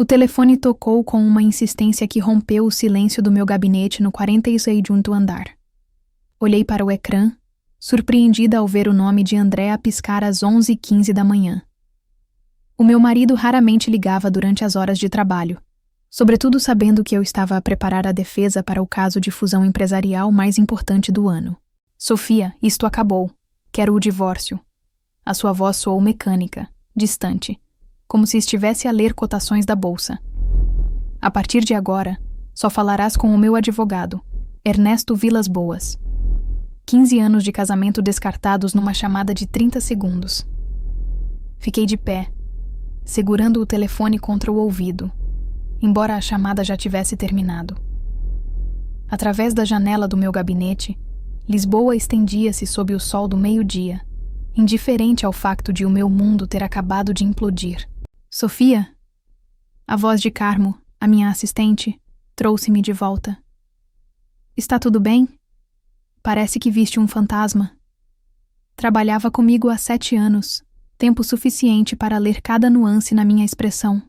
O telefone tocou com uma insistência que rompeu o silêncio do meu gabinete no 46º andar. Olhei para o ecrã, surpreendida ao ver o nome de André a piscar às 11h15 da manhã. O meu marido raramente ligava durante as horas de trabalho, sobretudo sabendo que eu estava a preparar a defesa para o caso de fusão empresarial mais importante do ano. Sofia, isto acabou. Quero o divórcio. A sua voz soou mecânica, distante, como se estivesse a ler cotações da bolsa. A partir de agora, só falarás com o meu advogado, Ernesto Vilas Boas. 15 anos de casamento descartados numa chamada de 30 segundos. Fiquei de pé, segurando o telefone contra o ouvido, embora a chamada já tivesse terminado. Através da janela do meu gabinete, Lisboa estendia-se sob o sol do meio-dia, indiferente ao facto de o meu mundo ter acabado de implodir. Sofia? A voz de Carmo, a minha assistente, trouxe-me de volta. Está tudo bem? Parece que viste um fantasma. Trabalhava comigo há 7 anos, tempo suficiente para ler cada nuance na minha expressão.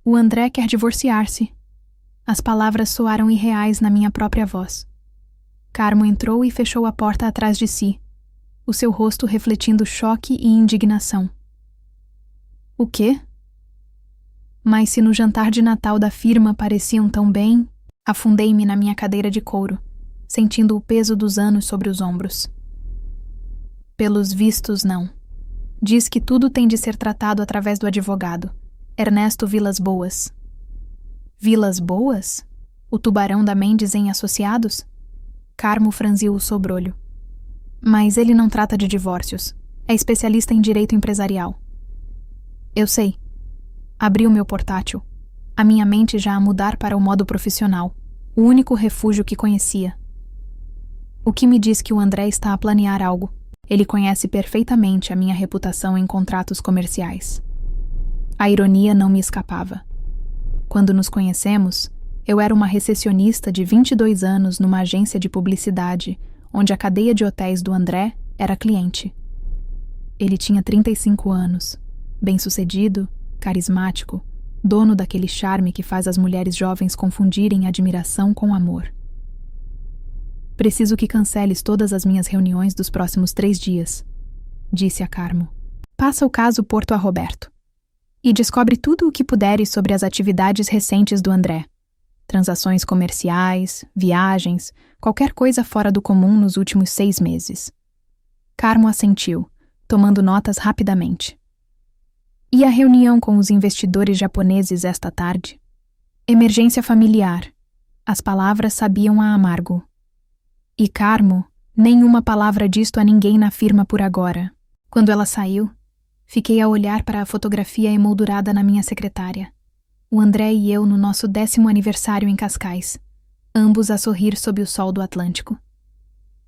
O André quer divorciar-se. As palavras soaram irreais na minha própria voz. Carmo entrou e fechou a porta atrás de si, o seu rosto refletindo choque e indignação. O quê? Mas se no jantar de Natal da firma pareciam tão bem, afundei-me na minha cadeira de couro, sentindo o peso dos anos sobre os ombros. Pelos vistos, não. Diz que tudo tem de ser tratado através do advogado, Ernesto Vilas Boas. Vilas Boas? O tubarão da Mendes em Associados? Carmo franziu o sobrolho. Mas ele não trata de divórcios. É especialista em direito empresarial. Eu sei. Abri o meu portátil, a minha mente já a mudar para o modo profissional, o único refúgio que conhecia. O que me diz que o André está a planear algo? Ele conhece perfeitamente a minha reputação em contratos comerciais. A ironia não me escapava. Quando nos conhecemos, eu era uma recepcionista de 22 anos numa agência de publicidade, onde a cadeia de hotéis do André era cliente. Ele tinha 35 anos, bem-sucedido, carismático, dono daquele charme que faz as mulheres jovens confundirem admiração com amor. Preciso que canceles todas as minhas reuniões dos próximos 3 dias, disse a Carmo. Passa o caso Porto a Roberto e descobre tudo o que puderes sobre as atividades recentes do André. Transações comerciais, viagens, qualquer coisa fora do comum nos últimos 6 meses. Carmo assentiu, tomando notas rapidamente. E a reunião com os investidores japoneses esta tarde? Emergência familiar. As palavras sabiam a amargo. E Carmo, nenhuma palavra disto a ninguém na firma por agora. Quando ela saiu, fiquei a olhar para a fotografia emoldurada na minha secretária. O André e eu no nosso 10º aniversário em Cascais, ambos a sorrir sob o sol do Atlântico.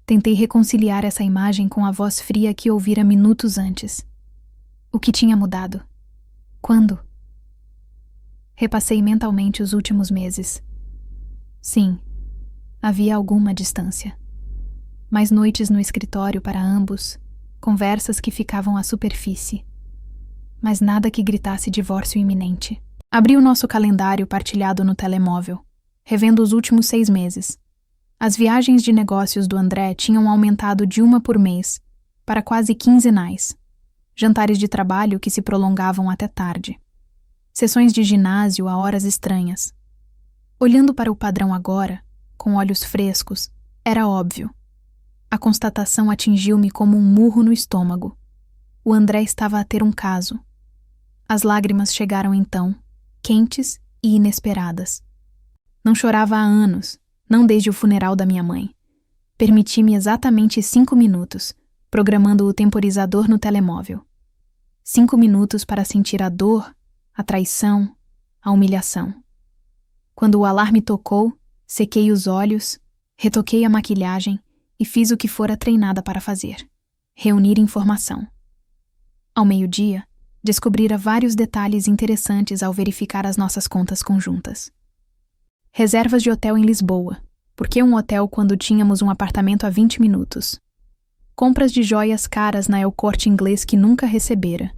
Tentei reconciliar essa imagem com a voz fria que ouvira minutos antes. O que tinha mudado? Quando? Repassei mentalmente os últimos meses. Sim, havia alguma distância. Mais noites no escritório para ambos, conversas que ficavam à superfície. Mas nada que gritasse divórcio iminente. Abri o nosso calendário partilhado no telemóvel, revendo os últimos 6 meses. As viagens de negócios do André tinham aumentado de 1 por mês, para quase quinzenais. Jantares de trabalho que se prolongavam até tarde. Sessões de ginásio a horas estranhas. Olhando para o padrão agora, com olhos frescos, era óbvio. A constatação atingiu-me como um murro no estômago. O André estava a ter um caso. As lágrimas chegaram então, quentes e inesperadas. Não chorava há anos, não desde o funeral da minha mãe. Permiti-me exatamente 5 minutos, programando o temporizador no telemóvel. 5 minutos para sentir a dor, a traição, a humilhação. Quando o alarme tocou, sequei os olhos, retoquei a maquilhagem e fiz o que fora treinada para fazer: reunir informação. Ao meio-dia, descobrira vários detalhes interessantes ao verificar as nossas contas conjuntas. Reservas de hotel em Lisboa. Por que um hotel quando tínhamos um apartamento a 20 minutos? Compras de joias caras na El Corte Inglês que nunca recebera.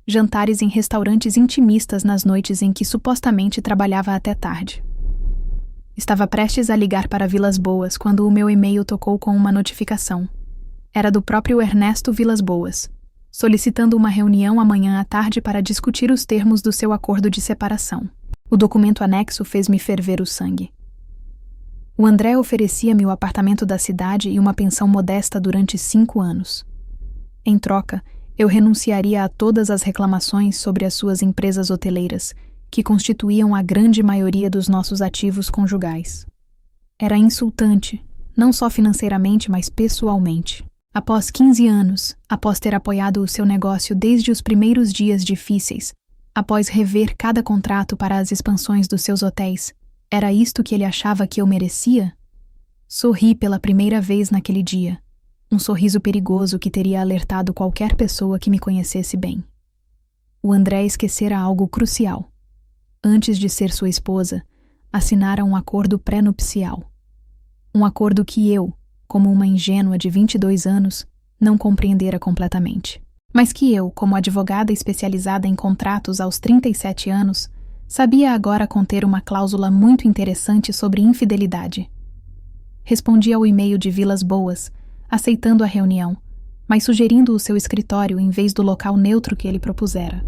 jantares em restaurantes intimistas nas noites em que supostamente trabalhava até tarde. Estava prestes a ligar para Vilas Boas quando o meu e-mail tocou com uma notificação. Era do próprio Ernesto Vilas Boas, solicitando uma reunião amanhã à tarde para discutir os termos do seu acordo de separação. O documento anexo fez-me ferver o sangue. O André oferecia-me o apartamento da cidade e uma pensão modesta durante 5 anos. Em troca, eu renunciaria a todas as reclamações sobre as suas empresas hoteleiras, que constituíam a grande maioria dos nossos ativos conjugais. Era insultante, não só financeiramente, mas pessoalmente. Após 15 anos, após ter apoiado o seu negócio desde os primeiros dias difíceis, após rever cada contrato para as expansões dos seus hotéis, era isto que ele achava que eu merecia? Sorri pela primeira vez naquele dia, um sorriso perigoso que teria alertado qualquer pessoa que me conhecesse bem. O André esquecera algo crucial. Antes de ser sua esposa, assinara um acordo pré-nupcial. Um acordo que eu, como uma ingênua de 22 anos, não compreendera completamente. Mas que eu, como advogada especializada em contratos aos 37 anos, sabia agora conter uma cláusula muito interessante sobre infidelidade. Respondi ao e-mail de Vilas Boas, aceitando a reunião, mas sugerindo o seu escritório em vez do local neutro que ele propusera.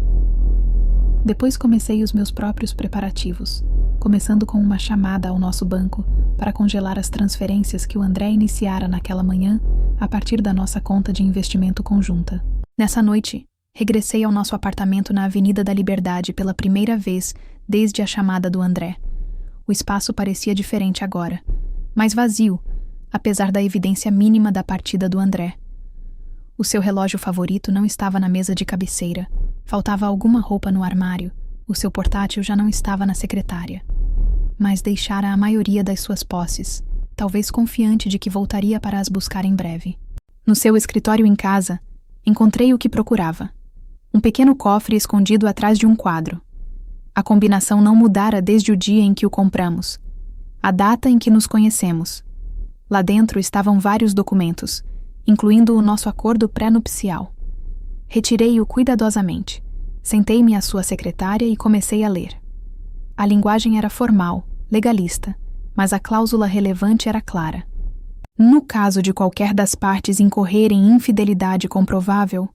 Depois comecei os meus próprios preparativos, começando com uma chamada ao nosso banco para congelar as transferências que o André iniciara naquela manhã a partir da nossa conta de investimento conjunta. Nessa noite, regressei ao nosso apartamento na Avenida da Liberdade pela primeira vez desde a chamada do André. O espaço parecia diferente agora, mais vazio, apesar da evidência mínima da partida do André. O seu relógio favorito não estava na mesa de cabeceira, faltava alguma roupa no armário, o seu portátil já não estava na secretária. Mas deixara a maioria das suas posses, talvez confiante de que voltaria para as buscar em breve. No seu escritório em casa, encontrei o que procurava. Um pequeno cofre escondido atrás de um quadro. A combinação não mudara desde o dia em que o compramos. A data em que nos conhecemos. Lá dentro estavam vários documentos, incluindo o nosso acordo pré-nupcial. Retirei-o cuidadosamente. Sentei-me à sua secretária e comecei a ler. A linguagem era formal, legalista, mas a cláusula relevante era clara. No caso de qualquer das partes incorrer em infidelidade comprovável,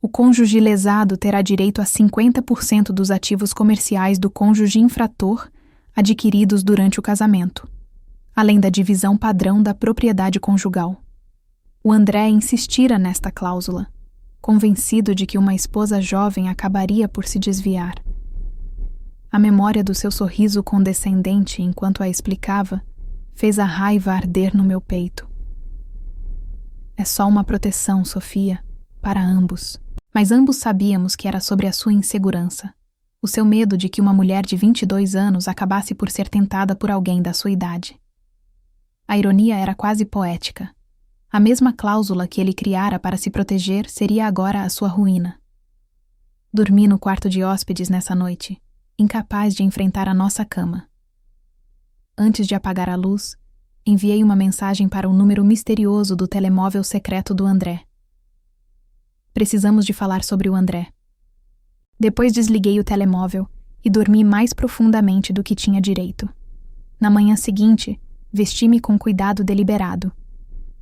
o cônjuge lesado terá direito a 50% dos ativos comerciais do cônjuge infrator adquiridos durante o casamento, além da divisão padrão da propriedade conjugal. O André insistira nesta cláusula, convencido de que uma esposa jovem acabaria por se desviar. A memória do seu sorriso condescendente enquanto a explicava fez a raiva arder no meu peito. É só uma proteção, Sofia, para ambos. Mas ambos sabíamos que era sobre a sua insegurança, o seu medo de que uma mulher de 22 anos acabasse por ser tentada por alguém da sua idade. A ironia era quase poética. A mesma cláusula que ele criara para se proteger seria agora a sua ruína. Dormi no quarto de hóspedes nessa noite, incapaz de enfrentar a nossa cama. Antes de apagar a luz, enviei uma mensagem para o número misterioso do telemóvel secreto do André. Precisamos de falar sobre o André. Depois desliguei o telemóvel e dormi mais profundamente do que tinha direito. Na manhã seguinte, vesti-me com cuidado deliberado.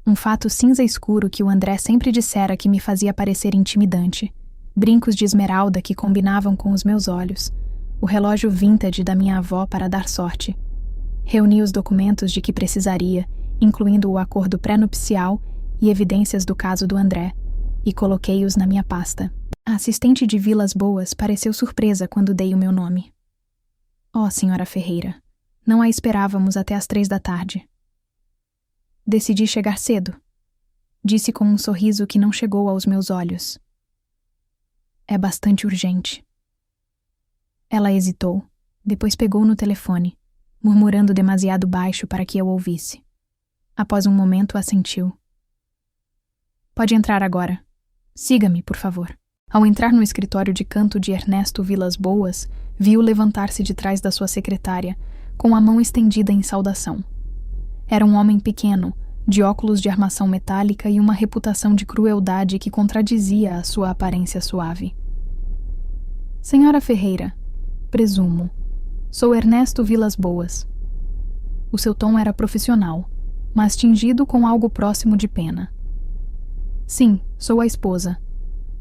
Um fato cinza escuro que o André sempre dissera que me fazia parecer intimidante. Brincos de esmeralda que combinavam com os meus olhos. O relógio vintage da minha avó para dar sorte. Reuni os documentos de que precisaria, incluindo o acordo pré-nupcial e evidências do caso do André, e coloquei-os na minha pasta. A assistente de Vilas Boas pareceu surpresa quando dei o meu nome. Oh, senhora Ferreira, não a esperávamos até às 3 da tarde. Decidi chegar cedo, disse com um sorriso que não chegou aos meus olhos. É bastante urgente. Ela hesitou, depois pegou no telefone, murmurando demasiado baixo para que eu ouvisse. Após um momento, assentiu. Pode entrar agora. Siga-me, por favor. Ao entrar no escritório de canto de Ernesto Vilas Boas, vi-o levantar-se de trás da sua secretária, com a mão estendida em saudação. Era um homem pequeno, de óculos de armação metálica e uma reputação de crueldade que contradizia a sua aparência suave. Senhora Ferreira, presumo. Sou Ernesto Vilas Boas. O seu tom era profissional, mas tingido com algo próximo de pena. Sim, sou a esposa,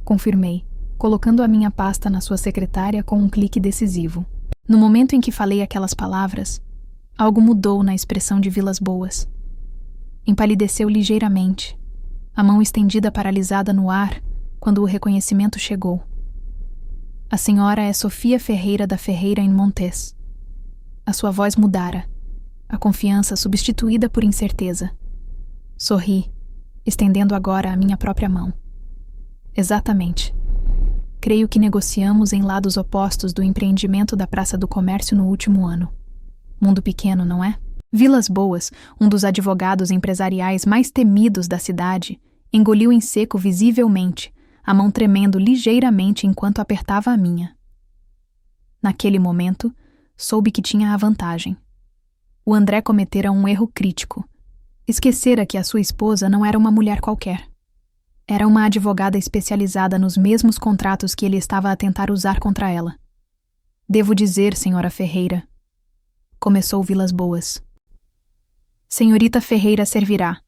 confirmei, colocando a minha pasta na sua secretária com um clique decisivo. No momento em que falei aquelas palavras, algo mudou na expressão de Vilas Boas. Empalideceu ligeiramente, a mão estendida paralisada no ar quando o reconhecimento chegou. A senhora é Sofia Ferreira da Ferreira em Montes. A sua voz mudara, a confiança substituída por incerteza. Sorri, estendendo agora a minha própria mão. Exatamente. Creio que negociamos em lados opostos do empreendimento da Praça do Comércio no último ano. Mundo pequeno, não é? Vilas Boas, um dos advogados empresariais mais temidos da cidade, engoliu em seco visivelmente, a mão tremendo ligeiramente enquanto apertava a minha. Naquele momento, soube que tinha a vantagem. O André cometera um erro crítico. Esquecera que a sua esposa não era uma mulher qualquer. Era uma advogada especializada nos mesmos contratos que ele estava a tentar usar contra ela. Devo dizer, senhora Ferreira, começou Vilas Boas. Senhorita Ferreira servirá,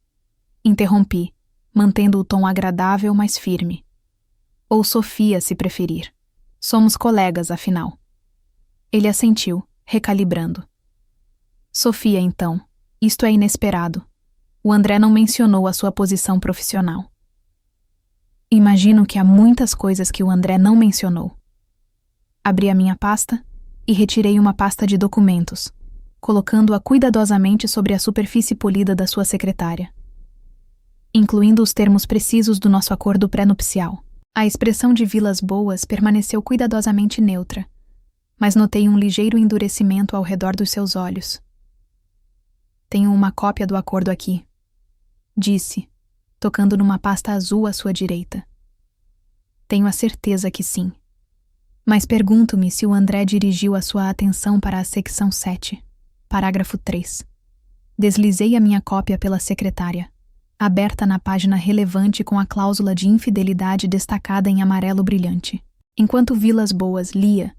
interrompi, mantendo o tom agradável, mas firme. Ou Sofia, se preferir. Somos colegas, afinal. Ele assentiu, recalibrando. Sofia, então. Isto é inesperado. O André não mencionou a sua posição profissional. Imagino que há muitas coisas que o André não mencionou. Abri a minha pasta e retirei uma pasta de documentos, colocando-a cuidadosamente sobre a superfície polida da sua secretária, incluindo os termos precisos do nosso acordo pré-nupcial. A expressão de Vilas Boas permaneceu cuidadosamente neutra, mas notei um ligeiro endurecimento ao redor dos seus olhos. Tenho uma cópia do acordo aqui, disse, tocando numa pasta azul à sua direita. Tenho a certeza que sim. Mas pergunto-me se o André dirigiu a sua atenção para a secção 7, parágrafo 3. Deslizei a minha cópia pela secretária, aberta na página relevante com a cláusula de infidelidade destacada em amarelo brilhante. Enquanto Vilas Boas lia,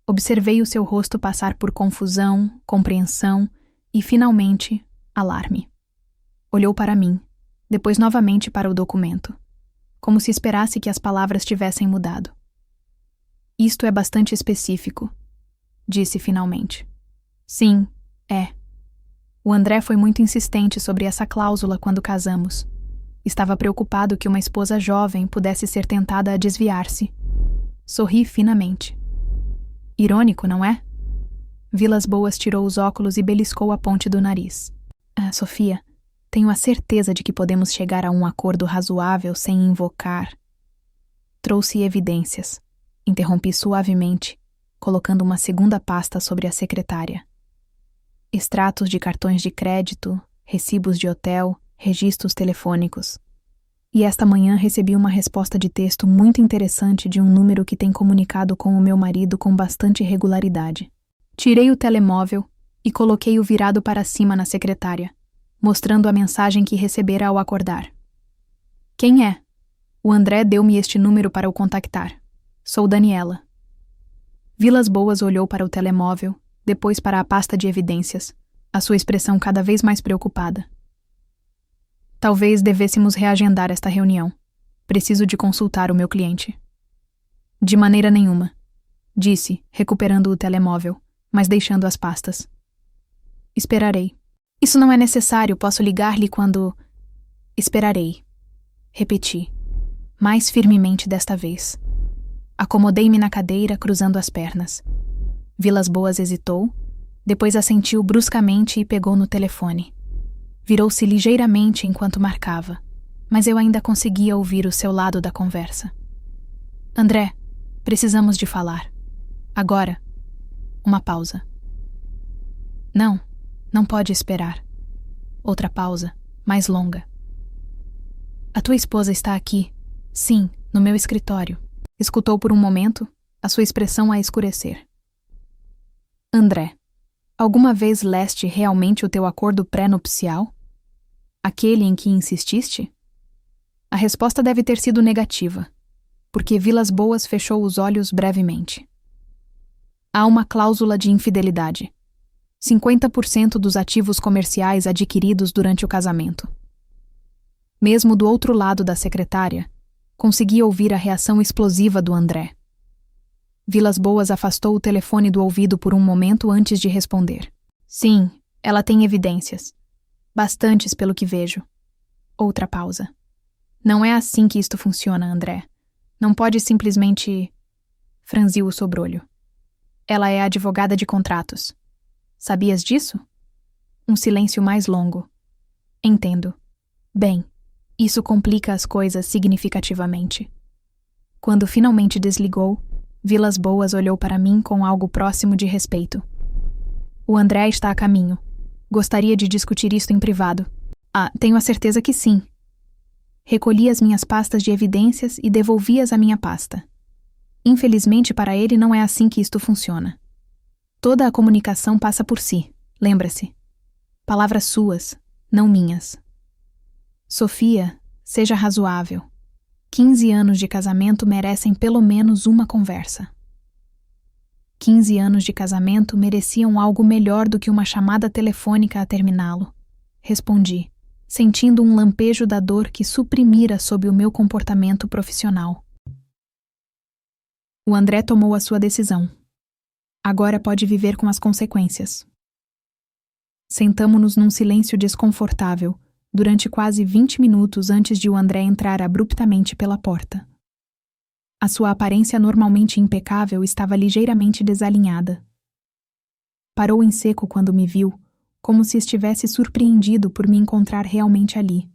observei o seu rosto passar por confusão, compreensão e, finalmente, alarme. Olhou para mim, depois novamente para o documento, como se esperasse que as palavras tivessem mudado. Isto é bastante específico, disse finalmente. Sim, é. O André foi muito insistente sobre essa cláusula quando casamos. Estava preocupado que uma esposa jovem pudesse ser tentada a desviar-se. Sorri finamente. Irônico, não é? Vilas Boas tirou os óculos e beliscou a ponte do nariz. Sofia, tenho a certeza de que podemos chegar a um acordo razoável sem invocar. Trouxe evidências. Interrompi suavemente, colocando uma segunda pasta sobre a secretária. Extratos de cartões de crédito, recibos de hotel, registros telefônicos. E esta manhã recebi uma resposta de texto muito interessante de um número que tem comunicado com o meu marido com bastante regularidade. Tirei o telemóvel e coloquei-o virado para cima na secretária, mostrando a mensagem que recebera ao acordar. Quem é? O André deu-me este número para o contactar. Sou Daniela. Vilas Boas olhou para o telemóvel, depois para a pasta de evidências, a sua expressão cada vez mais preocupada. Talvez devêssemos reagendar esta reunião. Preciso de consultar o meu cliente. De maneira nenhuma, disse, recuperando o telemóvel, mas deixando as pastas. Esperarei. Isso não é necessário, posso ligar-lhe quando... Esperarei. Repeti, mais firmemente desta vez. Acomodei-me na cadeira, cruzando as pernas. Vilas Boas hesitou, depois assentiu bruscamente e pegou no telefone. Virou-se ligeiramente enquanto marcava, mas eu ainda conseguia ouvir o seu lado da conversa. André, precisamos de falar. Agora. Uma pausa. Não pode esperar. Outra pausa, mais longa. A tua esposa está aqui. Sim, no meu escritório. Escutou por um momento, a sua expressão a escurecer. André, alguma vez leste realmente o teu acordo pré-nupcial? Aquele em que insististe? A resposta deve ter sido negativa, porque Vilas Boas fechou os olhos brevemente. Há uma cláusula de infidelidade. 50% dos ativos comerciais adquiridos durante o casamento. Mesmo do outro lado da secretária, consegui ouvir a reação explosiva do André. Vilas Boas afastou o telefone do ouvido por um momento antes de responder. Sim, ela tem evidências. Bastantes pelo que vejo. Outra pausa. Não é assim que isto funciona, André. Não pode simplesmente... Franziu o sobrolho. Ela é advogada de contratos. Sabias disso? Um silêncio mais longo. Entendo. Bem, isso complica as coisas significativamente. Quando finalmente desligou, Vilas Boas olhou para mim com algo próximo de respeito. O André está a caminho. Gostaria de discutir isto em privado. Tenho a certeza que sim. Recolhi as minhas pastas de evidências e devolvi-as à minha pasta. Infelizmente para ele não é assim que isto funciona. Toda a comunicação passa por si, lembra-se. Palavras suas, não minhas. Sofia, seja razoável. 15 anos de casamento merecem pelo menos uma conversa. 15 anos de casamento mereciam algo melhor do que uma chamada telefônica a terminá-lo. Respondi, sentindo um lampejo da dor que suprimira sob o meu comportamento profissional. O André tomou a sua decisão. Agora pode viver com as consequências. Sentamo-nos num silêncio desconfortável, durante quase 20 minutos antes de o André entrar abruptamente pela porta. A sua aparência normalmente impecável estava ligeiramente desalinhada. Parou em seco quando me viu, como se estivesse surpreendido por me encontrar realmente ali.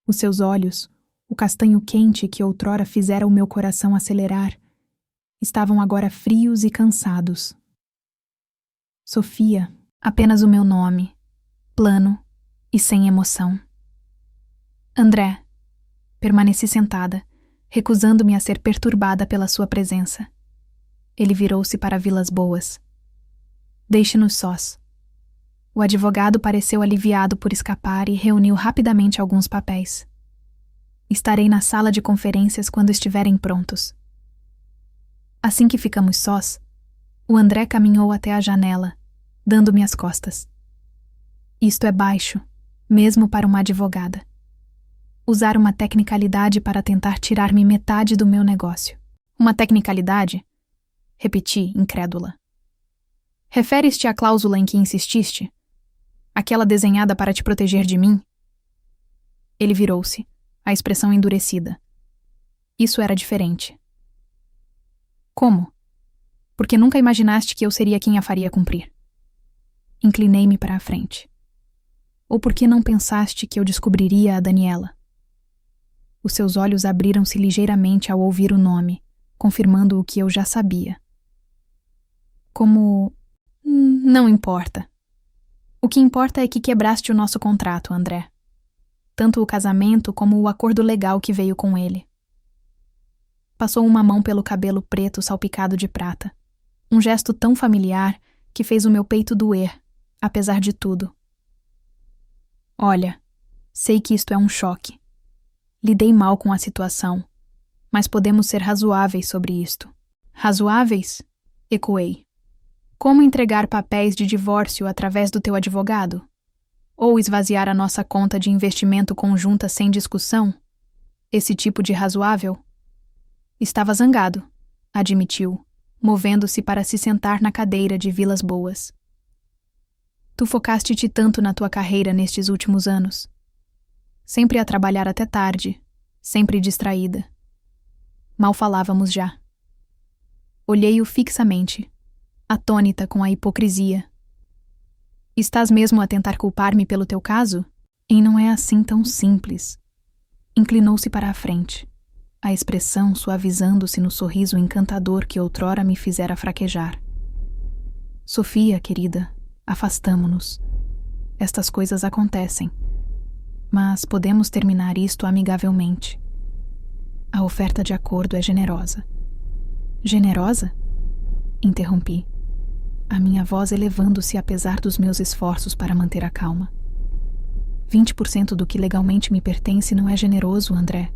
Os seus olhos, o castanho quente que outrora fizera o meu coração acelerar, estavam agora frios e cansados. Sofia, apenas o meu nome, plano e sem emoção. André, permaneci sentada, recusando-me a ser perturbada pela sua presença. Ele virou-se para Vilas Boas. Deixe-nos sós. O advogado pareceu aliviado por escapar e reuniu rapidamente alguns papéis. Estarei na sala de conferências quando estiverem prontos. Assim que ficamos sós, o André caminhou até a janela, dando-me as costas. Isto é baixo, mesmo para uma advogada. Usar uma tecnicalidade para tentar tirar-me metade do meu negócio. Uma tecnicalidade? Repeti, incrédula. Referes-te à cláusula em que insististe? Aquela desenhada para te proteger de mim? Ele virou-se, a expressão endurecida. Isso era diferente. Como? Porque nunca imaginaste que eu seria quem a faria cumprir. Inclinei-me para a frente. Ou porque não pensaste que eu descobriria a Daniela? Os seus olhos abriram-se ligeiramente ao ouvir o nome, confirmando o que eu já sabia. Como... Não importa. O que importa é que quebraste o nosso contrato, André. Tanto o casamento como o acordo legal que veio com ele. Passou uma mão pelo cabelo preto salpicado de prata. Um gesto tão familiar que fez o meu peito doer, apesar de tudo. Olha, sei que isto é um choque. Lidei mal com a situação, mas podemos ser razoáveis sobre isto. Razoáveis? Ecoei. Como entregar papéis de divórcio através do teu advogado? Ou esvaziar a nossa conta de investimento conjunta sem discussão? Esse tipo de razoável? Estava zangado, admitiu, movendo-se para se sentar na cadeira de Vilas Boas. Tu focaste-te tanto na tua carreira nestes últimos anos. Sempre a trabalhar até tarde, sempre distraída. Mal falávamos já. Olhei-o fixamente, atônita com a hipocrisia. Estás mesmo a tentar culpar-me pelo teu caso? E não é assim tão simples. Inclinou-se para a frente, a expressão suavizando-se no sorriso encantador que outrora me fizera fraquejar. Sofia, querida, afastamo-nos. Estas coisas acontecem, mas podemos terminar isto amigavelmente. A oferta de acordo é generosa. Generosa? Interrompi, a minha voz elevando-se apesar dos meus esforços para manter a calma. 20% do que legalmente me pertence não é generoso, André.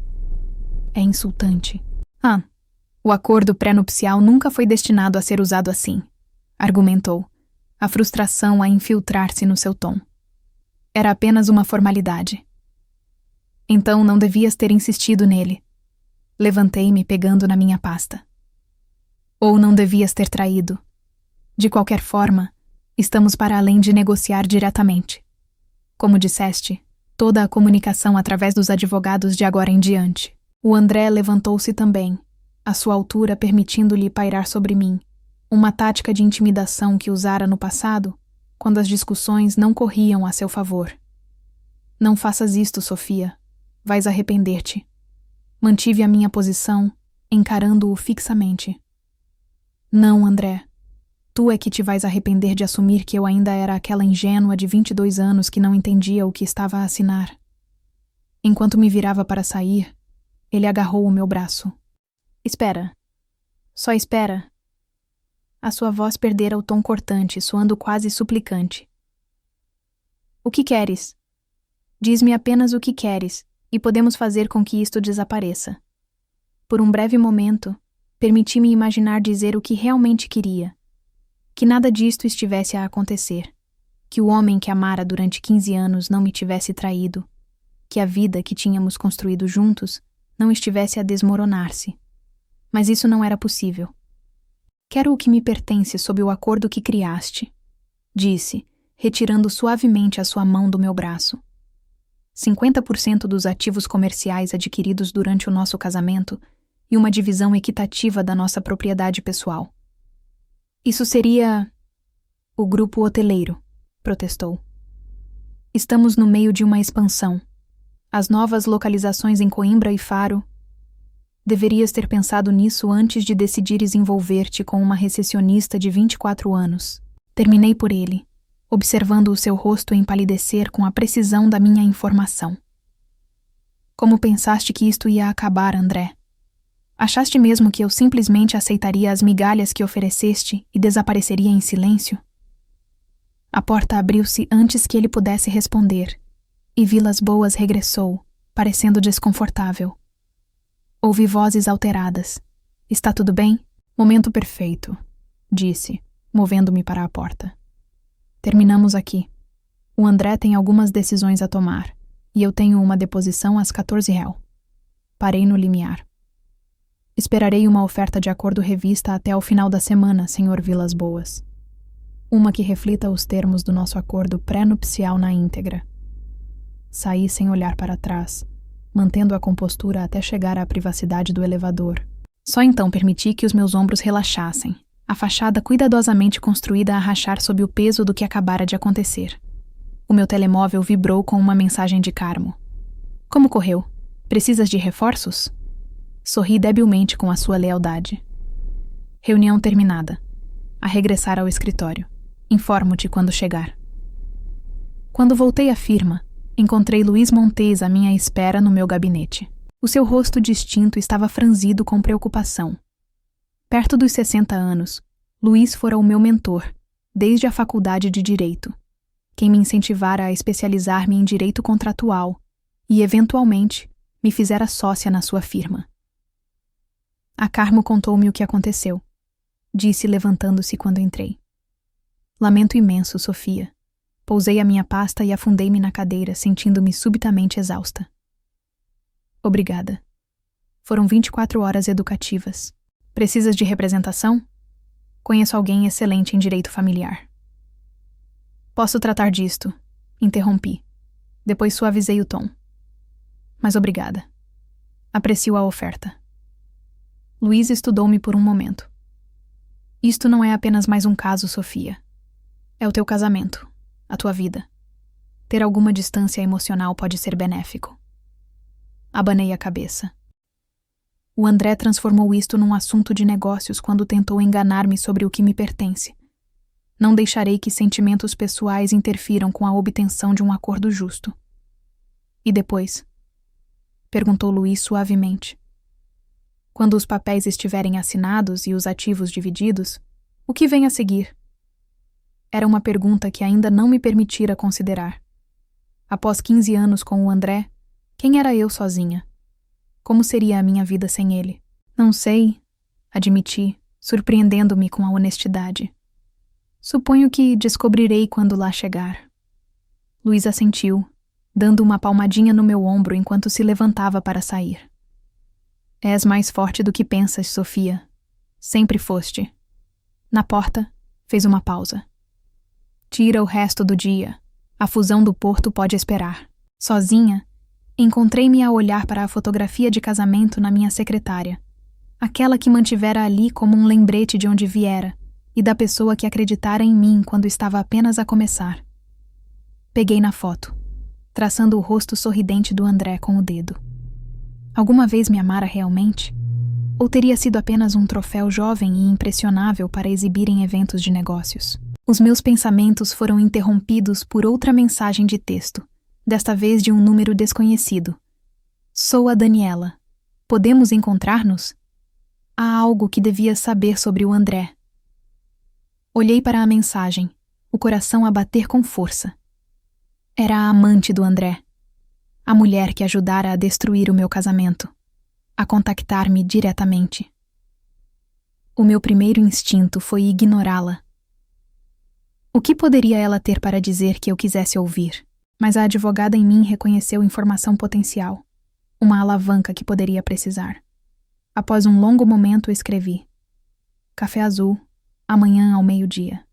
É insultante. O acordo pré-nupcial nunca foi destinado a ser usado assim, argumentou, a frustração a infiltrar-se no seu tom. Era apenas uma formalidade. Então não devias ter insistido nele. Levantei-me pegando na minha pasta. Ou não devias ter traído. De qualquer forma, estamos para além de negociar diretamente. Como disseste, toda a comunicação através dos advogados de agora em diante. O André levantou-se também, a sua altura permitindo-lhe pairar sobre mim, uma tática de intimidação que usara no passado, quando as discussões não corriam a seu favor. Não faças isto, Sofia. Vais arrepender-te. Mantive a minha posição, encarando-o fixamente. Não, André. Tu é que te vais arrepender de assumir que eu ainda era aquela ingênua de 22 anos que não entendia o que estava a assinar. Enquanto me virava para sair, ele agarrou o meu braço. Espera. Só espera. A sua voz perdera o tom cortante, soando quase suplicante. O que queres? Diz-me apenas o que queres, e podemos fazer com que isto desapareça. Por um breve momento, permiti-me imaginar dizer o que realmente queria. Que nada disto estivesse a acontecer. Que o homem que amara durante 15 anos não me tivesse traído. Que a vida que tínhamos construído juntos não estivesse a desmoronar-se. Mas isso não era possível. Quero o que me pertence sob o acordo que criaste, disse, retirando suavemente a sua mão do meu braço. 50% dos ativos comerciais adquiridos durante o nosso casamento e uma divisão equitativa da nossa propriedade pessoal. Isso seria... O grupo hoteleiro, protestou. Estamos no meio de uma expansão. As novas localizações em Coimbra e Faro... Deverias ter pensado nisso antes de decidires envolver-te com uma recepcionista de 24 anos. Terminei por ele, observando o seu rosto empalidecer com a precisão da minha informação. Como pensaste que isto ia acabar, André? Achaste mesmo que eu simplesmente aceitaria as migalhas que ofereceste e desapareceria em silêncio? A porta abriu-se antes que ele pudesse responder, e Vilas Boas regressou, parecendo desconfortável. Ouvi vozes alteradas. Está tudo bem? Momento perfeito, disse, movendo-me para a porta. Terminamos aqui. O André tem algumas decisões a tomar, e eu tenho uma deposição às 14h. Parei no limiar. Esperarei uma oferta de acordo revista até ao final da semana, Sr. Vilas Boas. Uma que reflita os termos do nosso acordo pré-nupcial na íntegra. Saí sem olhar para trás, mantendo a compostura até chegar à privacidade do elevador. Só então permiti que os meus ombros relaxassem, a fachada cuidadosamente construída a rachar sob o peso do que acabara de acontecer. O meu telemóvel vibrou com uma mensagem de Carmo. Como correu? Precisas de reforços? Sorri debilmente com a sua lealdade. Reunião terminada. A regressar ao escritório. Informo-te quando chegar. Quando voltei à firma, encontrei Luiz Montes à minha espera no meu gabinete. O seu rosto distinto estava franzido com preocupação. Perto dos 60 anos, Luiz fora o meu mentor, desde a faculdade de Direito, quem me incentivara a especializar-me em direito contratual e, eventualmente, me fizera sócia na sua firma. A Carmo contou-me o que aconteceu, disse levantando-se quando entrei. Lamento imenso, Sofia. Pousei a minha pasta e afundei-me na cadeira, sentindo-me subitamente exausta. Obrigada. Foram 24 horas educativas. Precisas de representação? Conheço alguém excelente em direito familiar. Posso tratar disto, interrompi. Depois suavizei o tom. Mas obrigada. Aprecio a oferta. Luiz estudou-me por um momento. Isto não é apenas mais um caso, Sofia. É o teu casamento. A tua vida. Ter alguma distância emocional pode ser benéfico. Abanei a cabeça. O André transformou isto num assunto de negócios quando tentou enganar-me sobre o que me pertence. Não deixarei que sentimentos pessoais interfiram com a obtenção de um acordo justo. E depois? Perguntou Luiz suavemente. Quando os papéis estiverem assinados e os ativos divididos, o que vem a seguir? Era uma pergunta que ainda não me permitira considerar. Após 15 anos com o André, quem era eu sozinha? Como seria a minha vida sem ele? Não sei, admiti, surpreendendo-me com a honestidade. Suponho que descobrirei quando lá chegar. Luiz assentiu, dando uma palmadinha no meu ombro enquanto se levantava para sair. És mais forte do que pensas, Sofia. Sempre foste. Na porta, fez uma pausa. Tira o resto do dia. A fusão do porto pode esperar. Sozinha, encontrei-me a olhar para a fotografia de casamento na minha secretária. Aquela que mantivera ali como um lembrete de onde viera e da pessoa que acreditara em mim quando estava apenas a começar. Peguei na foto, traçando o rosto sorridente do André com o dedo. Alguma vez me amara realmente? Ou teria sido apenas um troféu jovem e impressionável para exibir em eventos de negócios? Os meus pensamentos foram interrompidos por outra mensagem de texto, desta vez de um número desconhecido. Sou a Daniela. Podemos encontrar-nos? Há algo que devia saber sobre o André. Olhei para a mensagem, o coração a bater com força. Era a amante do André. A mulher que ajudara a destruir o meu casamento. A contactar-me diretamente. O meu primeiro instinto foi ignorá-la. O que poderia ela ter para dizer que eu quisesse ouvir? Mas a advogada em mim reconheceu informação potencial. Uma alavanca que poderia precisar. Após um longo momento, escrevi: Café Azul, amanhã ao meio-dia.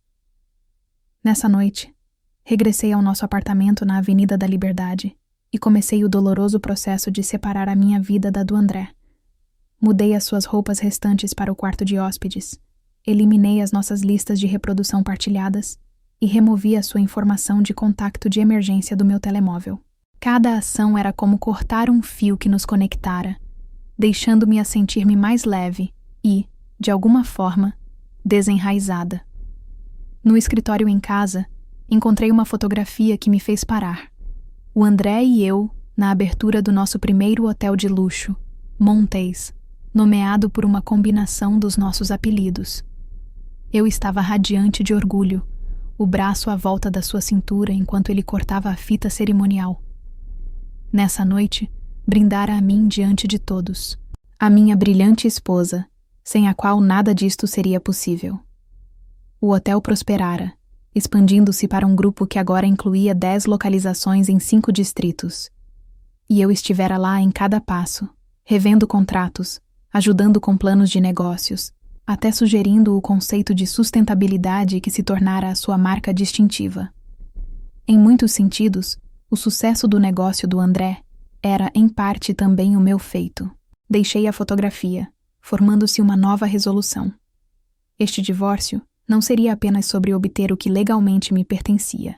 Nessa noite, regressei ao nosso apartamento na Avenida da Liberdade e comecei o doloroso processo de separar a minha vida da do André. Mudei as suas roupas restantes para o quarto de hóspedes, eliminei as nossas listas de reprodução partilhadas e removi a sua informação de contacto de emergência do meu telemóvel. Cada ação era como cortar um fio que nos conectara, deixando-me a sentir-me mais leve e, de alguma forma, desenraizada. No escritório em casa, encontrei uma fotografia que me fez parar. O André e eu, na abertura do nosso primeiro hotel de luxo, Montes, nomeado por uma combinação dos nossos apelidos. Eu estava radiante de orgulho, o braço à volta da sua cintura enquanto ele cortava a fita cerimonial. Nessa noite, brindara a mim diante de todos, a minha brilhante esposa, sem a qual nada disto seria possível. O hotel prosperara, expandindo-se para um grupo que agora incluía 10 localizações em 5 distritos. E eu estivera lá em cada passo, revendo contratos, ajudando com planos de negócios, até sugerindo o conceito de sustentabilidade que se tornara a sua marca distintiva. Em muitos sentidos, o sucesso do negócio do André era, em parte, também o meu feito. Deixei a fotografia, formando-se uma nova resolução. Este divórcio não seria apenas sobre obter o que legalmente me pertencia.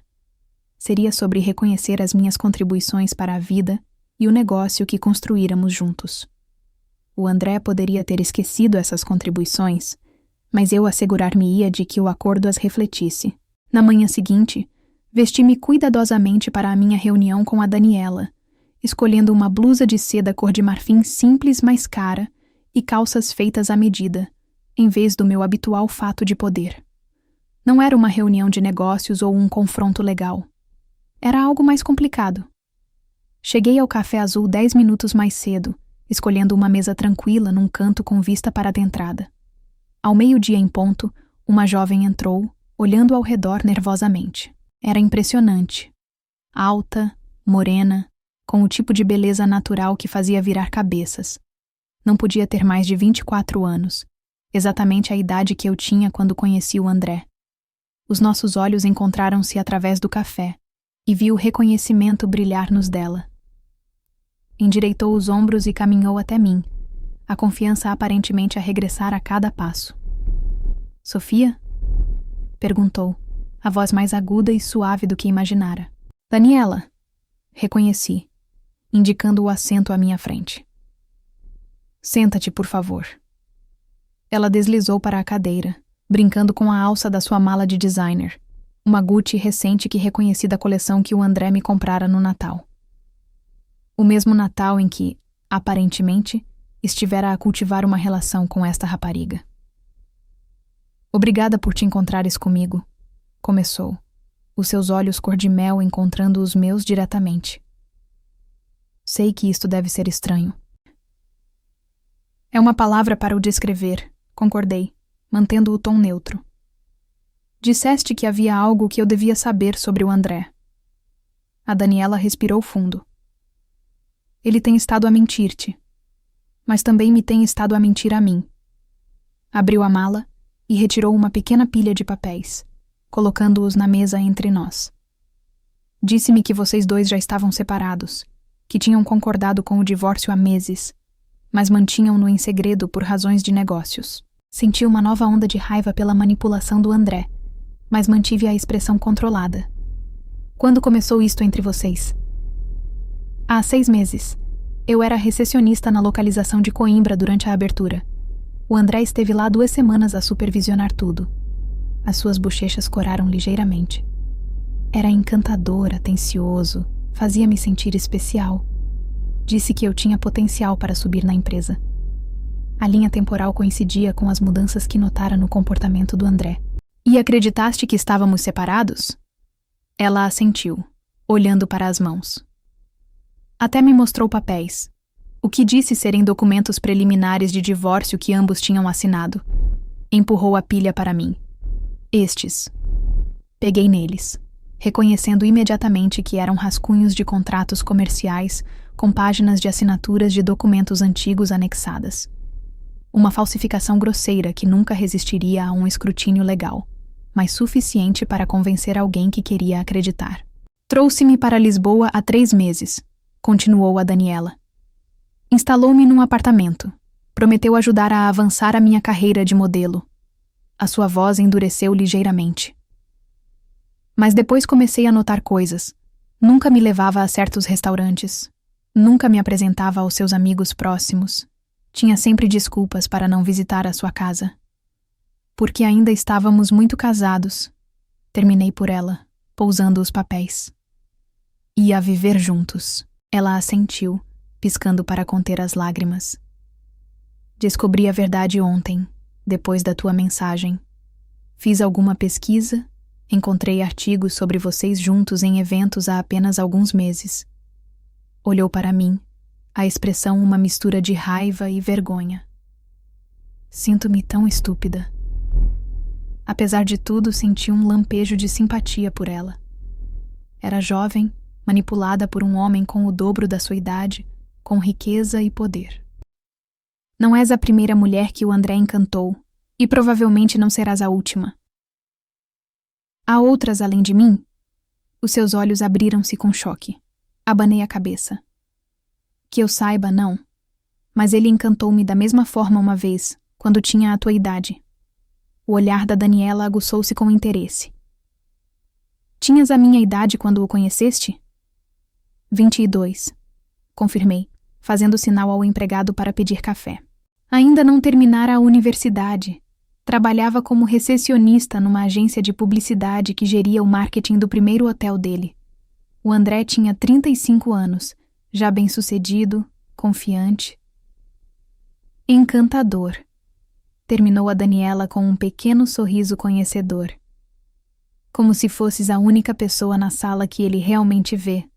Seria sobre reconhecer as minhas contribuições para a vida e o negócio que construíramos juntos. O André poderia ter esquecido essas contribuições, mas eu assegurar-me-ia de que o acordo as refletisse. Na manhã seguinte, vesti-me cuidadosamente para a minha reunião com a Daniela, escolhendo uma blusa de seda cor de marfim simples, mas cara, e calças feitas à medida, em vez do meu habitual fato de poder. Não era uma reunião de negócios ou um confronto legal. Era algo mais complicado. Cheguei ao Café Azul 10 minutos mais cedo, escolhendo uma mesa tranquila num canto com vista para a entrada. Ao meio-dia em ponto, uma jovem entrou, olhando ao redor nervosamente. Era impressionante. Alta, morena, com o tipo de beleza natural que fazia virar cabeças. Não podia ter mais de 24 anos, exatamente a idade que eu tinha quando conheci o André. Os nossos olhos encontraram-se através do café, e vi o reconhecimento brilhar nos dela. Endireitou os ombros e caminhou até mim, a confiança aparentemente a regressar a cada passo. Sofia? Perguntou, a voz mais aguda e suave do que imaginara. Daniela! Reconheci, indicando o assento à minha frente. Senta-te, por favor. Ela deslizou para a cadeira, brincando com a alça da sua mala de designer, uma Gucci recente que reconheci da coleção que o André me comprara no Natal. O mesmo Natal em que, aparentemente, estivera a cultivar uma relação com esta rapariga. Obrigada por te encontrares comigo, começou, os seus olhos cor de mel encontrando os meus diretamente. Sei que isto deve ser estranho. É uma palavra para o descrever, concordei, mantendo o tom neutro. Disseste que havia algo que eu devia saber sobre o André. A Daniela respirou fundo. Ele tem estado a mentir-te, mas também me tem estado a mentir a mim. Abriu a mala e retirou uma pequena pilha de papéis, colocando-os na mesa entre nós. Disse-me que vocês dois já estavam separados, que tinham concordado com o divórcio há meses, mas mantinham-no em segredo por razões de negócios. Senti uma nova onda de raiva pela manipulação do André, mas mantive a expressão controlada. Quando começou isto entre vocês? Há 6 meses. Eu era recepcionista na localização de Coimbra durante a abertura. O André esteve lá 2 semanas a supervisionar tudo. As suas bochechas coraram ligeiramente. Era encantador, atencioso, fazia-me sentir especial. Disse que eu tinha potencial para subir na empresa. A linha temporal coincidia com as mudanças que notara no comportamento do André. E acreditaste que estávamos separados? Ela assentiu, olhando para as mãos. Até me mostrou papéis, o que disse serem documentos preliminares de divórcio que ambos tinham assinado. Empurrou a pilha para mim. Estes. Peguei neles, reconhecendo imediatamente que eram rascunhos de contratos comerciais com páginas de assinaturas de documentos antigos anexadas. Uma falsificação grosseira que nunca resistiria a um escrutínio legal, mas suficiente para convencer alguém que queria acreditar. Trouxe-me para Lisboa há 3 meses, continuou a Daniela. Instalou-me num apartamento. Prometeu ajudar a avançar a minha carreira de modelo. A sua voz endureceu ligeiramente. Mas depois comecei a notar coisas. Nunca me levava a certos restaurantes. Nunca me apresentava aos seus amigos próximos. Tinha sempre desculpas para não visitar a sua casa. Porque ainda estávamos muito casados. Terminei por ela, pousando os papéis. Ia viver juntos. Ela assentiu, piscando para conter as lágrimas. Descobri a verdade ontem, depois da tua mensagem. Fiz alguma pesquisa, encontrei artigos sobre vocês juntos em eventos há apenas alguns meses. Olhou para mim, a expressão uma mistura de raiva e vergonha. Sinto-me tão estúpida. Apesar de tudo, senti um lampejo de simpatia por ela. Era jovem, manipulada por um homem com o dobro da sua idade, com riqueza e poder. Não és a primeira mulher que o André encantou, e provavelmente não serás a última. Há outras além de mim? Os seus olhos abriram-se com choque. Abanei a cabeça. Que eu saiba, não. Mas ele encantou-me da mesma forma uma vez, quando tinha a tua idade. O olhar da Daniela aguçou-se com interesse. Tinhas a minha idade quando o conheceste? 22, confirmei, fazendo sinal ao empregado para pedir café. Ainda não terminara a universidade. Trabalhava como recepcionista numa agência de publicidade que geria o marketing do primeiro hotel dele. O André tinha 35 anos, já bem-sucedido, confiante. Encantador. Terminou a Daniela com um pequeno sorriso conhecedor. Como se fosses a única pessoa na sala que ele realmente vê.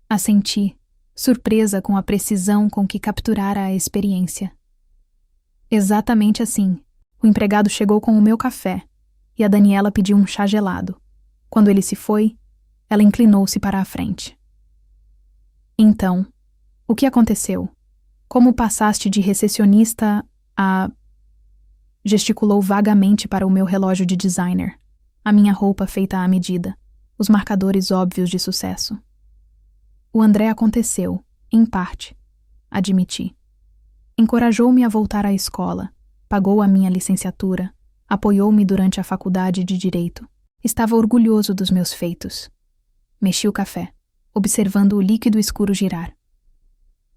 Assenti, surpresa com a precisão com que capturara a experiência. Exatamente assim. O empregado chegou com o meu café, e a Daniela pediu um chá gelado. Quando ele se foi, ela inclinou-se para a frente. Então, o que aconteceu? Como passaste de recepcionista a... Gesticulou vagamente para o meu relógio de designer, a minha roupa feita à medida, os marcadores óbvios de sucesso. O André aconteceu, em parte, admiti. Encorajou-me a voltar à escola, pagou a minha licenciatura, apoiou-me durante a faculdade de Direito. Estava orgulhoso dos meus feitos. Mexi o café, observando o líquido escuro girar.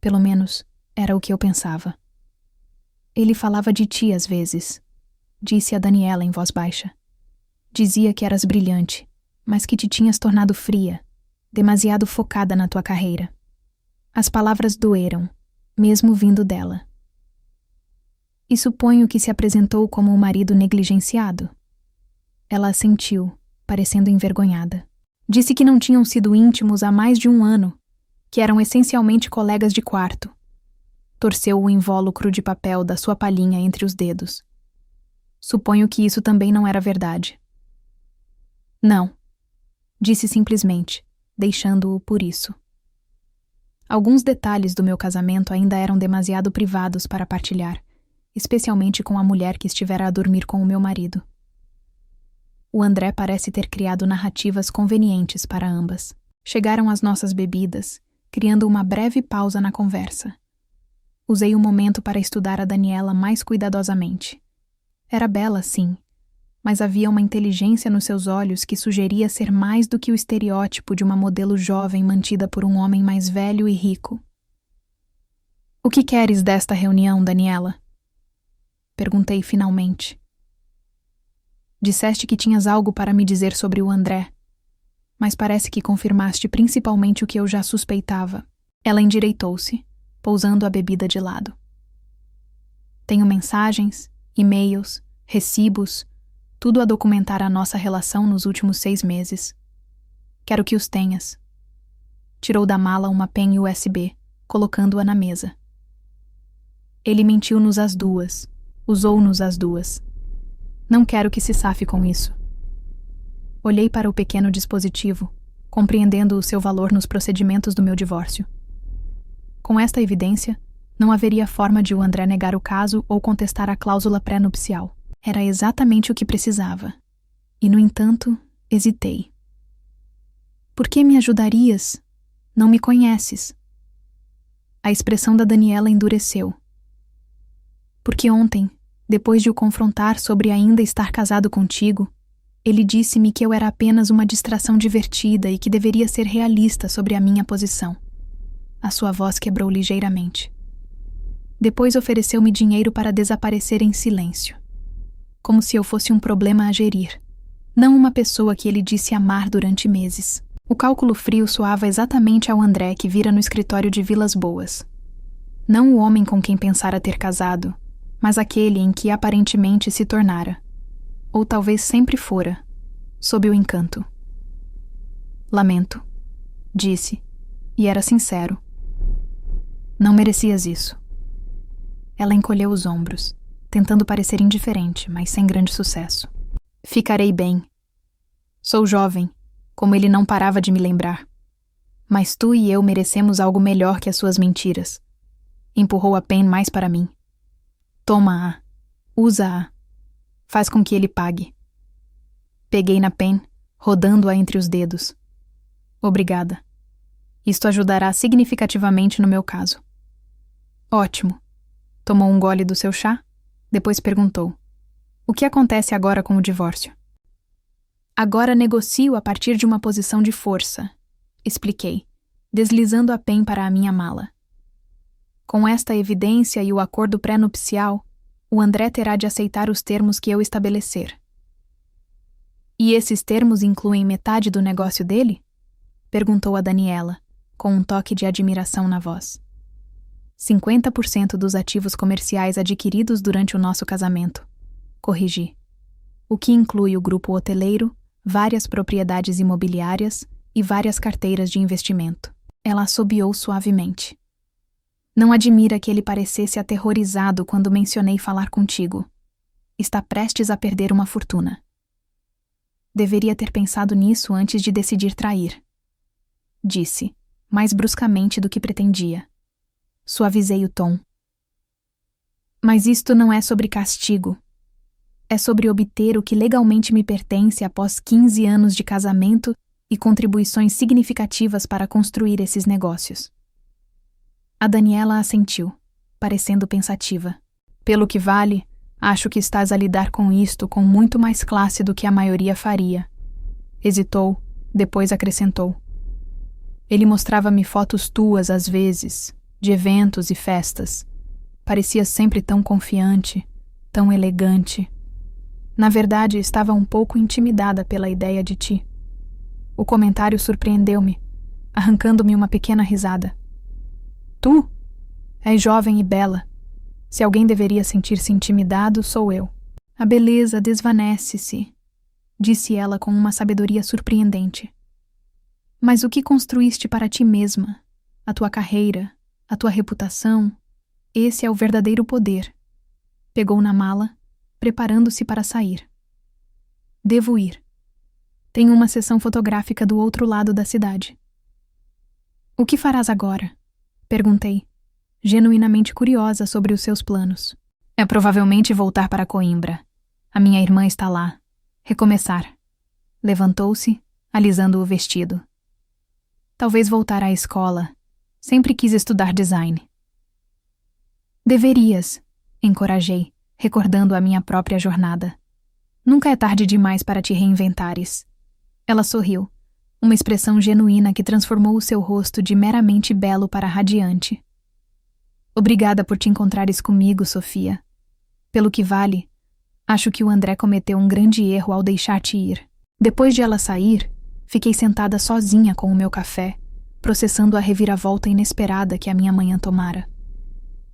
Pelo menos, era o que eu pensava. Ele falava de ti às vezes, disse a Daniela em voz baixa. Dizia que eras brilhante, mas que te tinhas tornado fria, demasiado focada na tua carreira. As palavras doeram, mesmo vindo dela. E suponho que se apresentou como um marido negligenciado. Ela assentiu, parecendo envergonhada. Disse que não tinham sido íntimos há mais de 1 ano, que eram essencialmente colegas de quarto. Torceu o invólucro de papel da sua palhinha entre os dedos. Suponho que isso também não era verdade. Não, disse simplesmente, deixando-o por isso. Alguns detalhes do meu casamento ainda eram demasiado privados para partilhar, especialmente com a mulher que estivera a dormir com o meu marido. O André parece ter criado narrativas convenientes para ambas. Chegaram as nossas bebidas, criando uma breve pausa na conversa. Usei o momento para estudar a Daniela mais cuidadosamente. Era bela, sim, mas havia uma inteligência nos seus olhos que sugeria ser mais do que o estereótipo de uma modelo jovem mantida por um homem mais velho e rico. "O que queres desta reunião, Daniela?" Perguntei finalmente. "Disseste que tinhas algo para me dizer sobre o André, mas parece que confirmaste principalmente o que eu já suspeitava." Ela endireitou-se, pousando a bebida de lado. "Tenho mensagens, e-mails, recibos, tudo a documentar a nossa relação nos últimos 6 meses. Quero que os tenhas." Tirou da mala uma pen USB, colocando-a na mesa. "Ele mentiu-nos às duas, usou-nos às duas. Não quero que se safe com isso." Olhei para o pequeno dispositivo, compreendendo o seu valor nos procedimentos do meu divórcio. Com esta evidência, não haveria forma de o André negar o caso ou contestar a cláusula pré-nupcial. Era exatamente o que precisava. E, no entanto, hesitei. "Por que me ajudarias? Não me conheces." A expressão da Daniela endureceu. "Porque ontem, depois de o confrontar sobre ainda estar casado contigo, ele disse-me que eu era apenas uma distração divertida e que deveria ser realista sobre a minha posição." A sua voz quebrou ligeiramente. Depois ofereceu-me dinheiro para desaparecer em silêncio. Como se eu fosse um problema a gerir, não uma pessoa que ele disse amar durante meses. O cálculo frio soava exatamente ao André que vira no escritório de Vilas Boas. Não o homem com quem pensara ter casado, mas aquele em que aparentemente se tornara. Ou talvez sempre fora, sob o encanto. "Lamento", disse, e era sincero. "Não merecias isso." Ela encolheu os ombros, tentando parecer indiferente, mas sem grande sucesso. "Ficarei bem. Sou jovem, como ele não parava de me lembrar. Mas tu e eu merecemos algo melhor que as suas mentiras." Empurrou a pen mais para mim. "Toma-a. Usa-a. Faz com que ele pague." Peguei na pen, rodando-a entre os dedos. "Obrigada. Isto ajudará significativamente no meu caso." "Ótimo." Tomou um gole do seu chá, depois perguntou: "O que acontece agora com o divórcio?" "Agora negocio a partir de uma posição de força", expliquei, deslizando a pen para a minha mala. "Com esta evidência e o acordo pré-nupcial, o André terá de aceitar os termos que eu estabelecer." "E esses termos incluem metade do negócio dele?" perguntou a Daniela, com um toque de admiração na voz. 50% dos ativos comerciais adquiridos durante o nosso casamento, corrigi. O que inclui o grupo hoteleiro, várias propriedades imobiliárias e várias carteiras de investimento. Ela assobiou suavemente. "Não admira que ele parecesse aterrorizado quando mencionei falar contigo. Está prestes a perder uma fortuna." "Deveria ter pensado nisso antes de decidir trair", disse, mais bruscamente do que pretendia. Suavizei o tom. "Mas isto não é sobre castigo. É sobre obter o que legalmente me pertence após 15 anos de casamento e contribuições significativas para construir esses negócios." A Daniela assentiu, parecendo pensativa. "Pelo que vale, acho que estás a lidar com isto com muito mais classe do que a maioria faria." Hesitou, depois acrescentou: "Ele mostrava-me fotos tuas às vezes, de eventos e festas. Parecia sempre tão confiante, tão elegante. Na verdade, estava um pouco intimidada pela ideia de ti." O comentário surpreendeu-me, arrancando-me uma pequena risada. "Tu? És jovem e bela. Se alguém deveria sentir-se intimidado, sou eu." "A beleza desvanece-se", disse ela com uma sabedoria surpreendente. "Mas o que construíste para ti mesma, a tua carreira, a tua reputação, Esse é o verdadeiro poder. Pegou na mala, preparando-se para sair. Devo ir. Tenho uma sessão fotográfica do outro lado da cidade. O que farás agora? Perguntei, genuinamente curiosa sobre os seus planos. É provavelmente voltar para Coimbra. A minha irmã está lá. Recomeçar. Levantou-se, alisando o vestido. Talvez voltar à escola. Sempre quis estudar design. Deverias, encorajei, recordando a minha própria jornada. Nunca é tarde demais para te reinventares. Ela sorriu, uma expressão genuína que transformou o seu rosto de meramente belo para radiante. Obrigada por te encontrares comigo, Sofia. Pelo que vale, acho que o André cometeu um grande erro ao deixar-te ir. Depois de ela sair, fiquei sentada sozinha com o meu café, processando a reviravolta inesperada que a minha manhã tomara.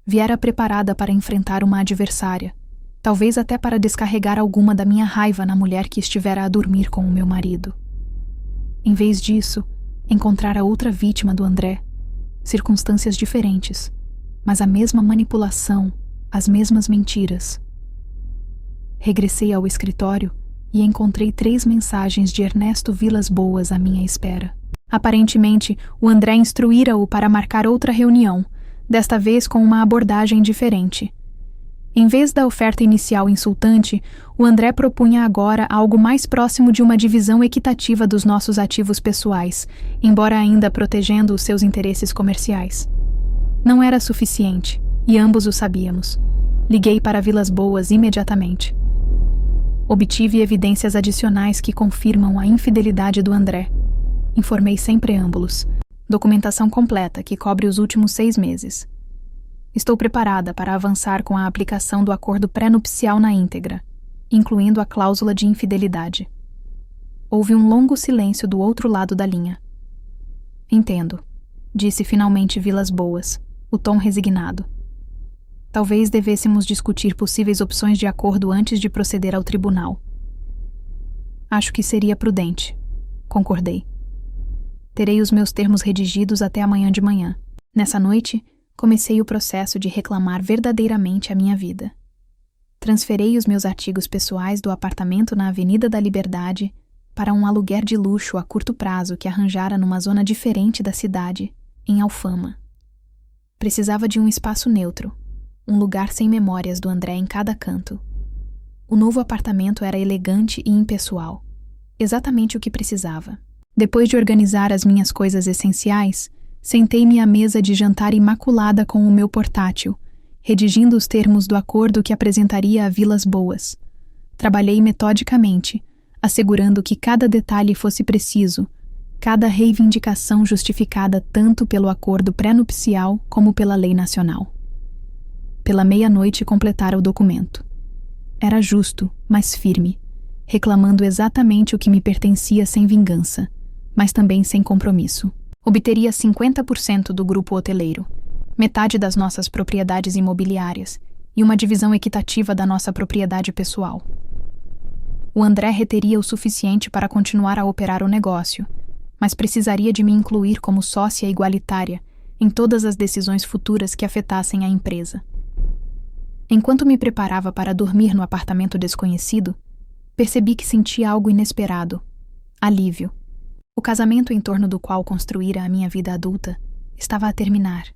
Viera preparada para enfrentar uma adversária, talvez até para descarregar alguma da minha raiva na mulher que estivera a dormir com o meu marido. Em vez disso, encontrara outra vítima do André, circunstâncias diferentes, mas a mesma manipulação, as mesmas mentiras. Regressei ao escritório e encontrei 3 mensagens de Ernesto Vilas Boas à minha espera. Aparentemente, o André instruíra-o para marcar outra reunião, desta vez com uma abordagem diferente. Em vez da oferta inicial insultante, o André propunha agora algo mais próximo de uma divisão equitativa dos nossos ativos pessoais, embora ainda protegendo os seus interesses comerciais. Não era suficiente, e ambos o sabíamos. Liguei para Vilas Boas imediatamente. Obtive evidências adicionais que confirmam a infidelidade do André. Informei sem preâmbulos. Documentação completa que cobre os últimos 6 meses. Estou preparada para avançar com a aplicação do acordo pré-nupcial na íntegra, incluindo a cláusula de infidelidade. Houve um longo silêncio do outro lado da linha. Entendo, disse finalmente Vilas Boas, o tom resignado. Talvez devêssemos discutir possíveis opções de acordo antes de proceder ao tribunal. Acho que seria prudente, concordei. Terei os meus termos redigidos até amanhã de manhã. Nessa noite, comecei o processo de reclamar verdadeiramente a minha vida. Transferei os meus artigos pessoais do apartamento na Avenida da Liberdade para um aluguer de luxo a curto prazo que arranjara numa zona diferente da cidade, em Alfama. Precisava de um espaço neutro, um lugar sem memórias do André em cada canto. O novo apartamento era elegante e impessoal, exatamente o que precisava. Depois de organizar as minhas coisas essenciais, sentei-me à mesa de jantar imaculada com o meu portátil, redigindo os termos do acordo que apresentaria a Vilas Boas. Trabalhei metodicamente, assegurando que cada detalhe fosse preciso, cada reivindicação justificada tanto pelo acordo pré-nupcial como pela lei nacional. Pela meia-noite completara o documento. Era justo, mas firme, reclamando exatamente o que me pertencia sem vingança, mas também sem compromisso. Obteria 50% do grupo hoteleiro, metade das nossas propriedades imobiliárias e uma divisão equitativa da nossa propriedade pessoal. O André reteria o suficiente para continuar a operar o negócio, mas precisaria de me incluir como sócia igualitária em todas as decisões futuras que afetassem a empresa. Enquanto me preparava para dormir no apartamento desconhecido, percebi que sentia algo inesperado, alívio. O casamento em torno do qual construíra a minha vida adulta estava a terminar.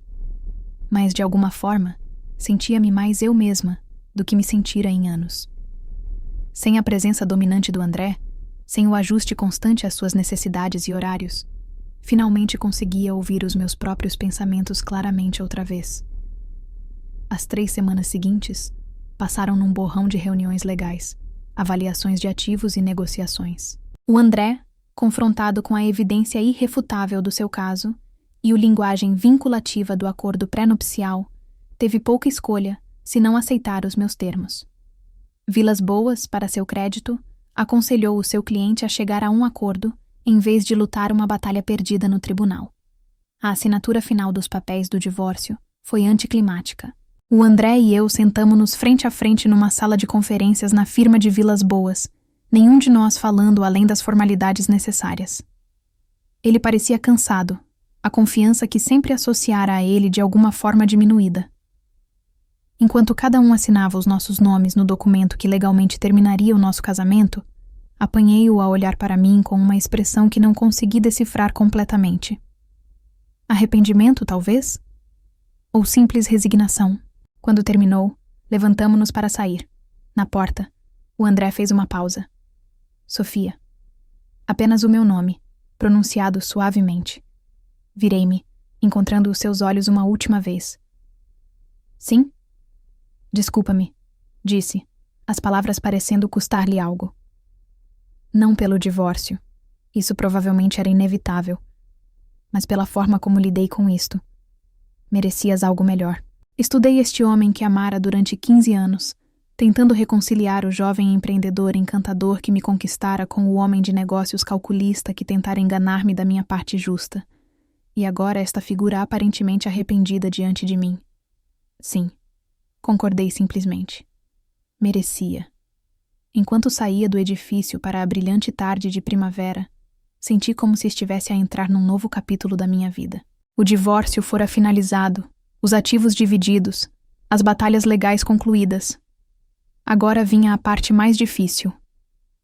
Mas, de alguma forma, sentia-me mais eu mesma do que me sentira em anos. Sem a presença dominante do André, sem o ajuste constante às suas necessidades e horários, finalmente conseguia ouvir os meus próprios pensamentos claramente outra vez. As 3 semanas seguintes passaram num borrão de reuniões legais, avaliações de ativos e negociações. O André, confrontado com a evidência irrefutável do seu caso e a linguagem vinculativa do acordo pré-nupcial, teve pouca escolha se não aceitar os meus termos. Vilas Boas, para seu crédito, aconselhou o seu cliente a chegar a um acordo em vez de lutar uma batalha perdida no tribunal. A assinatura final dos papéis do divórcio foi anticlimática. O André e eu sentamo-nos frente a frente numa sala de conferências na firma de Vilas Boas, nenhum de nós falando além das formalidades necessárias. Ele parecia cansado, a confiança que sempre associara a ele de alguma forma diminuída. Enquanto cada um assinava os nossos nomes no documento que legalmente terminaria o nosso casamento, apanhei-o a olhar para mim com uma expressão que não consegui decifrar completamente. Arrependimento, talvez? Ou simples resignação? Quando terminou, levantamo-nos para sair. Na porta, o André fez uma pausa. Sofia. Apenas o meu nome, pronunciado suavemente. Virei-me, encontrando os seus olhos uma última vez. Sim? Desculpa-me, disse, as palavras parecendo custar-lhe algo. Não pelo divórcio. Isso provavelmente era inevitável. Mas pela forma como lidei com isto. Merecias algo melhor. Estudei este homem que amara durante 15 anos, tentando reconciliar o jovem empreendedor encantador que me conquistara com o homem de negócios calculista que tentara enganar-me da minha parte justa. E agora esta figura aparentemente arrependida diante de mim. Sim, concordei simplesmente. Merecia. Enquanto saía do edifício para a brilhante tarde de primavera, senti como se estivesse a entrar num novo capítulo da minha vida. O divórcio fora finalizado, os ativos divididos, as batalhas legais concluídas. Agora vinha a parte mais difícil.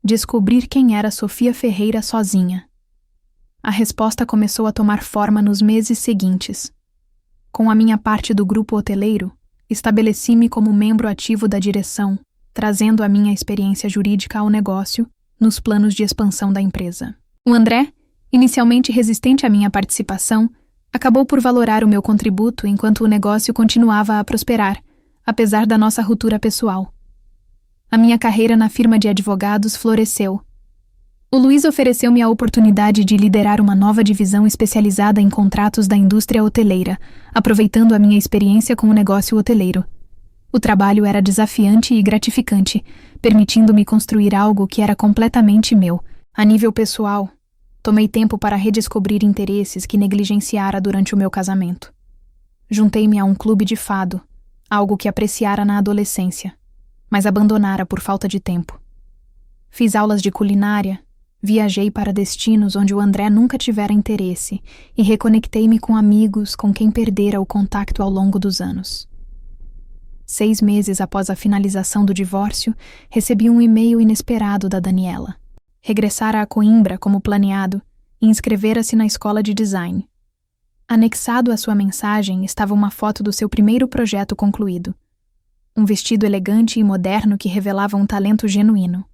Descobrir quem era Sofia Ferreira sozinha. A resposta começou a tomar forma nos meses seguintes. Com a minha parte do grupo hoteleiro, estabeleci-me como membro ativo da direção, trazendo a minha experiência jurídica ao negócio, nos planos de expansão da empresa. O André, inicialmente resistente à minha participação, acabou por valorar o meu contributo enquanto o negócio continuava a prosperar, apesar da nossa ruptura pessoal. A minha carreira na firma de advogados floresceu. O Luiz ofereceu-me a oportunidade de liderar uma nova divisão especializada em contratos da indústria hoteleira, aproveitando a minha experiência com o negócio hoteleiro. O trabalho era desafiante e gratificante, permitindo-me construir algo que era completamente meu. A nível pessoal, tomei tempo para redescobrir interesses que negligenciara durante o meu casamento. Juntei-me a um clube de fado, algo que apreciara na adolescência, mas abandonara por falta de tempo. Fiz aulas de culinária, viajei para destinos onde o André nunca tivera interesse e reconectei-me com amigos com quem perdera o contato ao longo dos anos. 6 meses após a finalização do divórcio, recebi um e-mail inesperado da Daniela. Regressara a Coimbra como planeado e inscrevera-se na escola de design. Anexado à sua mensagem estava uma foto do seu primeiro projeto concluído. Um vestido elegante e moderno que revelava um talento genuíno.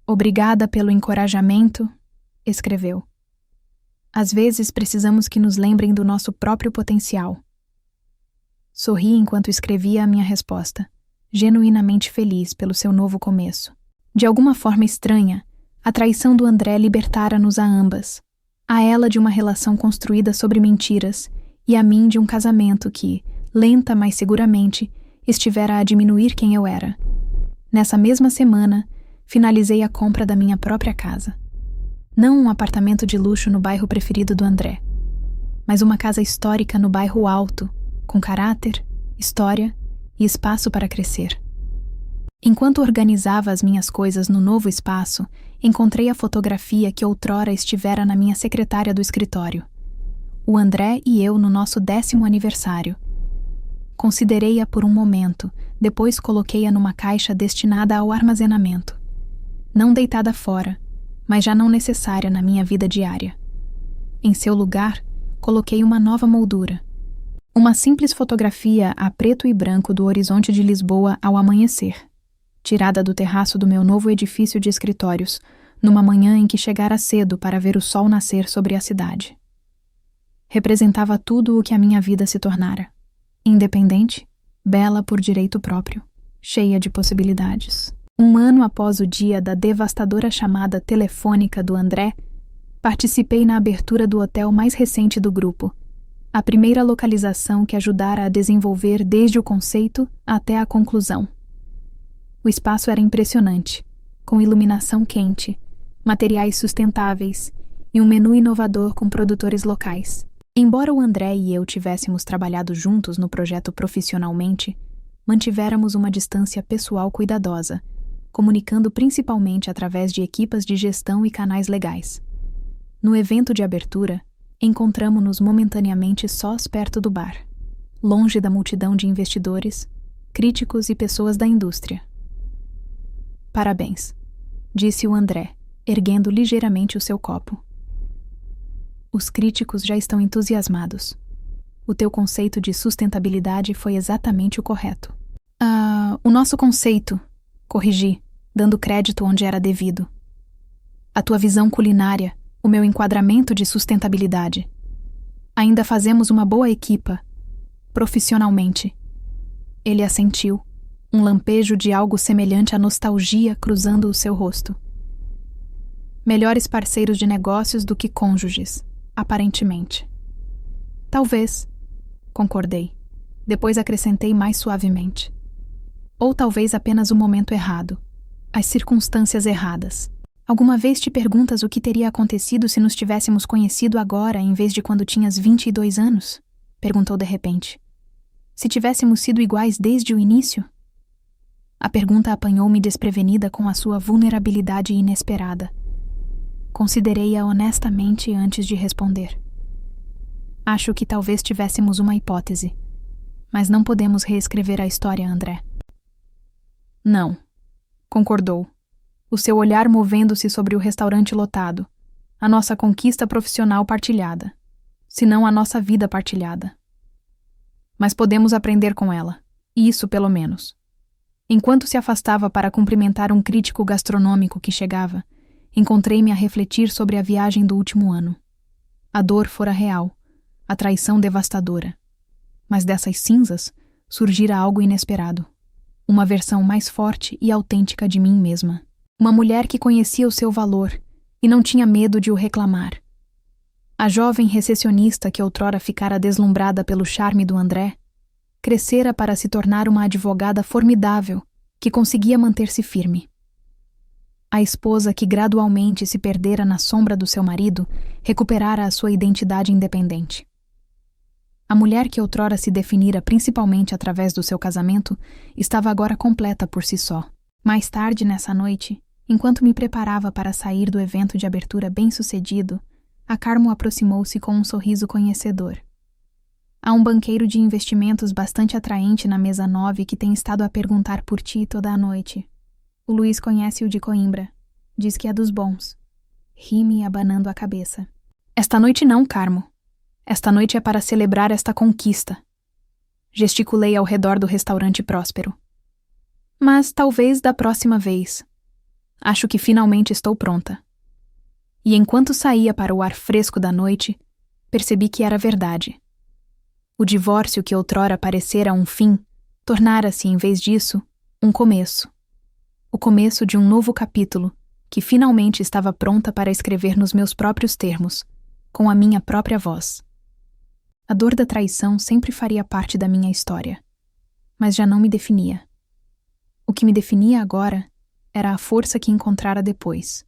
Obrigada pelo encorajamento, escreveu. Às vezes precisamos que nos lembrem do nosso próprio potencial. Sorri enquanto escrevia a minha resposta, genuinamente feliz pelo seu novo começo. De alguma forma estranha, a traição do André libertara-nos a ambas. A ela de uma relação construída sobre mentiras e a mim de um casamento que, lenta mas seguramente, estivera a diminuir quem eu era. Nessa mesma semana, finalizei a compra da minha própria casa. Não um apartamento de luxo no bairro preferido do André, mas uma casa histórica no bairro Alto, com caráter, história e espaço para crescer. Enquanto organizava as minhas coisas no novo espaço, encontrei a fotografia que outrora estivera na minha secretária do escritório. O André e eu no nosso 10º aniversário. Considerei-a por um momento, depois coloquei-a numa caixa destinada ao armazenamento. Não deitada fora, mas já não necessária na minha vida diária. Em seu lugar, coloquei uma nova moldura. Uma simples fotografia a preto e branco do horizonte de Lisboa ao amanhecer, tirada do terraço do meu novo edifício de escritórios, numa manhã em que chegara cedo para ver o sol nascer sobre a cidade. Representava tudo o que a minha vida se tornara. Independente, bela por direito próprio, cheia de possibilidades. 1 ano após o dia da devastadora chamada telefônica do André, participei na abertura do hotel mais recente do grupo, a primeira localização que ajudara a desenvolver desde o conceito até a conclusão. O espaço era impressionante, com iluminação quente, materiais sustentáveis e um menu inovador com produtores locais. Embora o André e eu tivéssemos trabalhado juntos no projeto profissionalmente, mantivéramos uma distância pessoal cuidadosa, comunicando principalmente através de equipas de gestão e canais legais. No evento de abertura, encontramo-nos momentaneamente sós perto do bar, longe da multidão de investidores, críticos e pessoas da indústria. Parabéns, disse o André, erguendo ligeiramente o seu copo. Os críticos já estão entusiasmados. O teu conceito de sustentabilidade foi exatamente o correto. O nosso conceito, corrigi, dando crédito onde era devido. A tua visão culinária, o meu enquadramento de sustentabilidade. Ainda fazemos uma boa equipa, profissionalmente. Ele assentiu, um lampejo de algo semelhante à nostalgia cruzando o seu rosto. Melhores parceiros de negócios do que cônjuges, aparentemente. Talvez, concordei. Depois acrescentei mais suavemente. Ou talvez apenas o momento errado, as circunstâncias erradas. Alguma vez te perguntas o que teria acontecido se nos tivéssemos conhecido agora em vez de quando tinhas 22 anos? Perguntou de repente. Se tivéssemos sido iguais desde o início? A pergunta apanhou-me desprevenida com a sua vulnerabilidade inesperada. Considerei-a honestamente antes de responder. Acho que talvez tivéssemos uma hipótese, mas não podemos reescrever a história, André. Não, concordou, o seu olhar movendo-se sobre o restaurante lotado, a nossa conquista profissional partilhada, se não a nossa vida partilhada. Mas podemos aprender com ela, isso pelo menos. Enquanto se afastava para cumprimentar um crítico gastronômico que chegava, encontrei-me a refletir sobre a viagem do último ano. A dor fora real, a traição devastadora. Mas dessas cinzas surgira algo inesperado. Uma versão mais forte e autêntica de mim mesma. Uma mulher que conhecia o seu valor e não tinha medo de o reclamar. A jovem recepcionista que outrora ficara deslumbrada pelo charme do André, crescera para se tornar uma advogada formidável que conseguia manter-se firme. A esposa que gradualmente se perdera na sombra do seu marido recuperara a sua identidade independente. A mulher que outrora se definira principalmente através do seu casamento estava agora completa por si só. Mais tarde nessa noite, enquanto me preparava para sair do evento de abertura bem-sucedido, a Carmo aproximou-se com um sorriso conhecedor. Há um banqueiro de investimentos bastante atraente na mesa 9 que tem estado a perguntar por ti toda a noite. O Luiz conhece o de Coimbra. Diz que é dos bons. Ri-me abanando a cabeça. Esta noite não, Carmo. Esta noite é para celebrar esta conquista. Gesticulei ao redor do restaurante próspero. Mas talvez da próxima vez. Acho que finalmente estou pronta. E enquanto saía para o ar fresco da noite, percebi que era verdade. O divórcio que outrora parecera um fim, tornara-se, em vez disso, um começo. O começo de um novo capítulo, que finalmente estava pronta para escrever nos meus próprios termos, com a minha própria voz. A dor da traição sempre faria parte da minha história, mas já não me definia. O que me definia agora era a força que encontrara depois,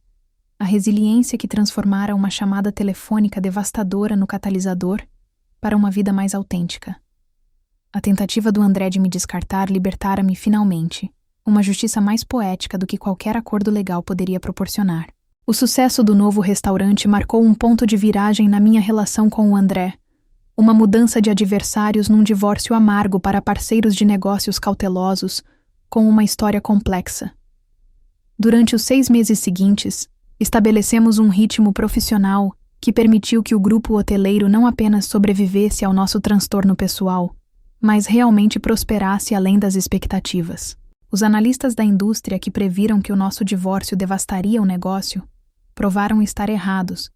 a resiliência que transformara uma chamada telefônica devastadora no catalisador para uma vida mais autêntica. A tentativa do André de me descartar libertara-me finalmente, uma justiça mais poética do que qualquer acordo legal poderia proporcionar. O sucesso do novo restaurante marcou um ponto de viragem na minha relação com o André, uma mudança de adversários num divórcio amargo para parceiros de negócios cautelosos, com uma história complexa. Durante os 6 meses seguintes, estabelecemos um ritmo profissional que permitiu que o grupo hoteleiro não apenas sobrevivesse ao nosso transtorno pessoal, mas realmente prosperasse além das expectativas. Os analistas da indústria que previram que o nosso divórcio devastaria o negócio, provaram estar errados,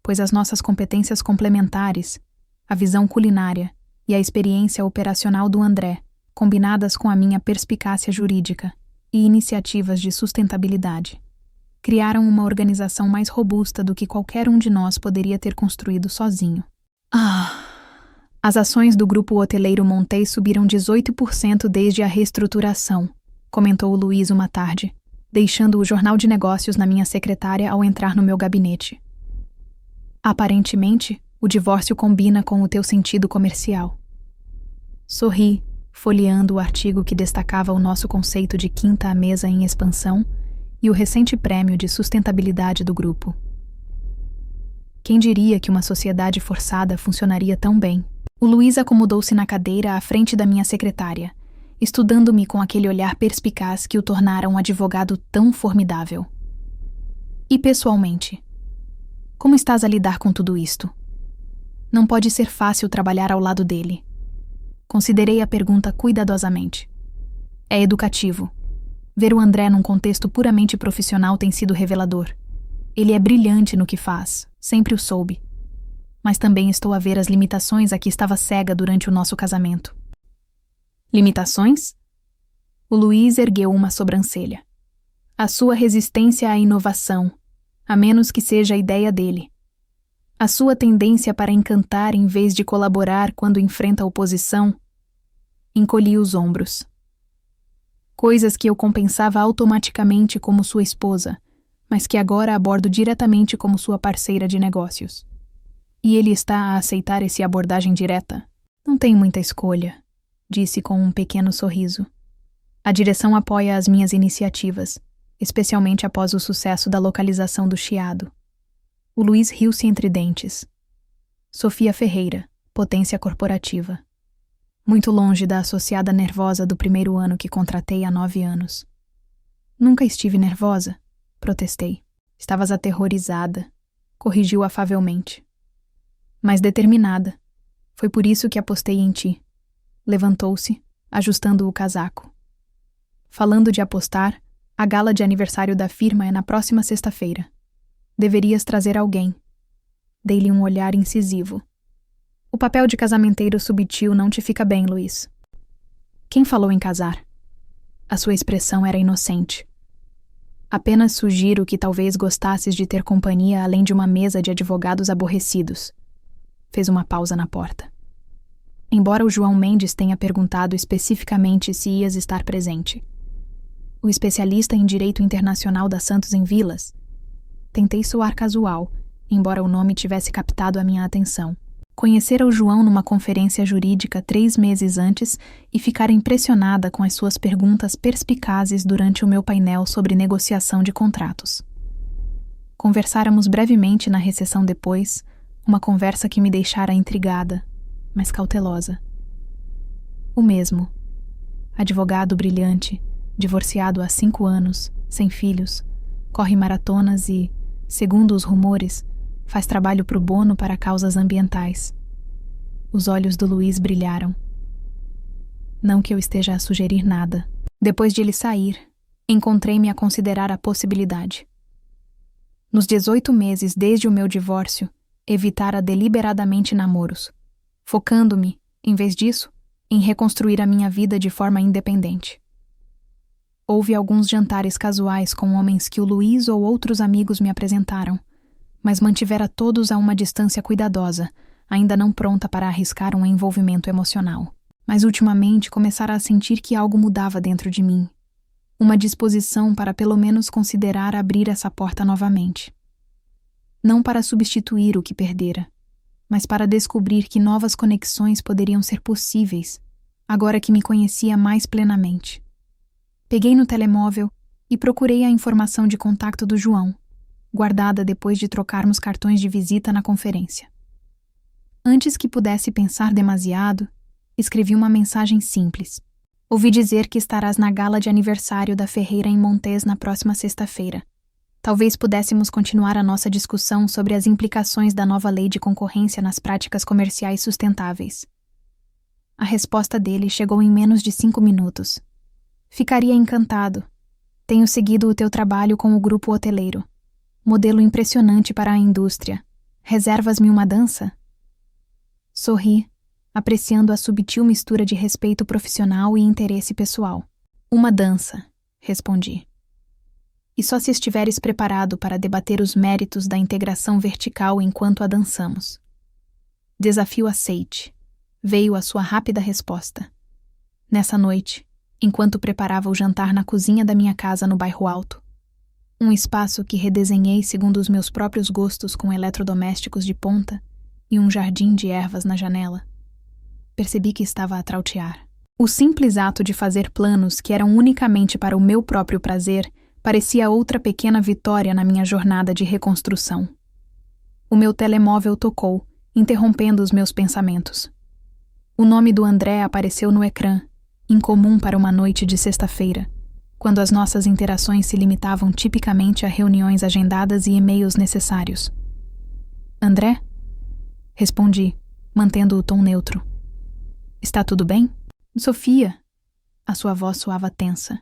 pois as nossas competências complementares, a visão culinária e a experiência operacional do André, combinadas com a minha perspicácia jurídica e iniciativas de sustentabilidade, criaram uma organização mais robusta do que qualquer um de nós poderia ter construído sozinho. As ações do grupo hoteleiro Montei subiram 18% desde a reestruturação, comentou o Luiz uma tarde, deixando o jornal de negócios na minha secretária ao entrar no meu gabinete. Aparentemente, o divórcio combina com o teu sentido comercial. Sorri, folheando o artigo que destacava o nosso conceito de quinta à mesa em expansão e o recente prêmio de sustentabilidade do grupo. Quem diria que uma sociedade forçada funcionaria tão bem? O Luiz acomodou-se na cadeira à frente da minha secretária estudando-me com aquele olhar perspicaz que o tornara um advogado tão formidável. E pessoalmente, como estás a lidar com tudo isto? Não pode ser fácil trabalhar ao lado dele. Considerei a pergunta cuidadosamente. É educativo. Ver o André num contexto puramente profissional tem sido revelador. Ele é brilhante no que faz, sempre o soube. Mas também estou a ver as limitações a que estava cega durante o nosso casamento. Limitações? O Luiz ergueu uma sobrancelha. A sua resistência à inovação, a menos que seja a ideia dele. A sua tendência para encantar em vez de colaborar quando enfrenta oposição. Encolhi os ombros. Coisas que eu compensava automaticamente como sua esposa, mas que agora abordo diretamente como sua parceira de negócios. E ele está a aceitar essa abordagem direta? Não tem muita escolha, disse com um pequeno sorriso. A direção apoia as minhas iniciativas, especialmente após o sucesso da localização do Chiado. O Luiz riu-se entre dentes. Sofia Ferreira, potência corporativa. Muito longe da associada nervosa do primeiro ano que contratei há 9 anos. Nunca estive nervosa, protestei. Estavas aterrorizada, corrigiu afavelmente. Mas determinada. Foi por isso que apostei em ti. Levantou-se, ajustando o casaco. Falando de apostar, a gala de aniversário da firma é na próxima sexta-feira. Deverias trazer alguém. Dei-lhe um olhar incisivo. O papel de casamenteiro subtil não te fica bem, Luiz. Quem falou em casar? A sua expressão era inocente. Apenas sugiro que talvez gostasses de ter companhia além de uma mesa de advogados aborrecidos. Fez uma pausa na porta. Embora o João Mendes tenha perguntado especificamente se ias estar presente. O especialista em direito internacional da Santos em Vilas. Tentei soar casual, embora o nome tivesse captado a minha atenção. Conhecera o João numa conferência jurídica 3 meses antes e ficara impressionada com as suas perguntas perspicazes durante o meu painel sobre negociação de contratos. Conversáramos brevemente na recepção depois, uma conversa que me deixara intrigada, mas cautelosa. O mesmo. Advogado brilhante, divorciado há 5 anos, sem filhos, corre maratonas e, segundo os rumores, faz trabalho pro bono para causas ambientais. Os olhos do Luiz brilharam. Não que eu esteja a sugerir nada. Depois de ele sair, encontrei-me a considerar a possibilidade. Nos 18 meses desde o meu divórcio, evitara deliberadamente namoros, focando-me, em vez disso, em reconstruir a minha vida de forma independente. Houve alguns jantares casuais com homens que o Luiz ou outros amigos me apresentaram, mas mantivera todos a uma distância cuidadosa, ainda não pronta para arriscar um envolvimento emocional. Mas ultimamente começara a sentir que algo mudava dentro de mim. Uma disposição para pelo menos considerar abrir essa porta novamente. Não para substituir o que perdera, mas para descobrir que novas conexões poderiam ser possíveis, agora que me conhecia mais plenamente. Peguei no telemóvel e procurei a informação de contato do João, guardada depois de trocarmos cartões de visita na conferência. Antes que pudesse pensar demasiado, escrevi uma mensagem simples. Ouvi dizer que estarás na gala de aniversário da Ferreira em Montes na próxima sexta-feira. Talvez pudéssemos continuar a nossa discussão sobre as implicações da nova lei de concorrência nas práticas comerciais sustentáveis. A resposta dele chegou em menos de 5 minutos. Ficaria encantado. Tenho seguido o teu trabalho com o grupo hoteleiro. Modelo impressionante para a indústria. Reservas-me uma dança? Sorri, apreciando a subtil mistura de respeito profissional e interesse pessoal. Uma dança, respondi. E só se estiveres preparado para debater os méritos da integração vertical enquanto a dançamos. Desafio aceite. Veio a sua rápida resposta. Nessa noite, enquanto preparava o jantar na cozinha da minha casa no bairro Alto, um espaço que redesenhei segundo os meus próprios gostos com eletrodomésticos de ponta e um jardim de ervas na janela, percebi que estava a trautear. O simples ato de fazer planos que eram unicamente para o meu próprio prazer parecia outra pequena vitória na minha jornada de reconstrução. O meu telemóvel tocou, interrompendo os meus pensamentos. O nome do André apareceu no ecrã, incomum para uma noite de sexta-feira, quando as nossas interações se limitavam tipicamente a reuniões agendadas e e-mails necessários. André? Respondi, mantendo o tom neutro. Está tudo bem? Sofia. A sua voz soava tensa.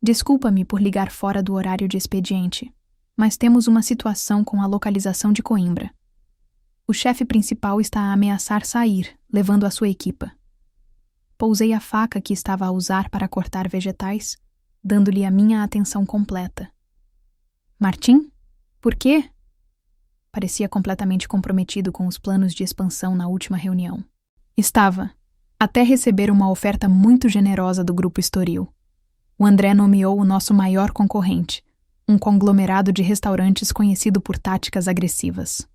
Desculpa-me por ligar fora do horário de expediente, mas temos uma situação com a localização de Coimbra. O chefe principal está a ameaçar sair, levando a sua equipa. Pousei a faca que estava a usar para cortar vegetais, dando-lhe a minha atenção completa. Martim? Por quê? Parecia completamente comprometido com os planos de expansão na última reunião. Estava, até receber uma oferta muito generosa do Grupo Estoril. O André nomeou o nosso maior concorrente, um conglomerado de restaurantes conhecido por táticas agressivas.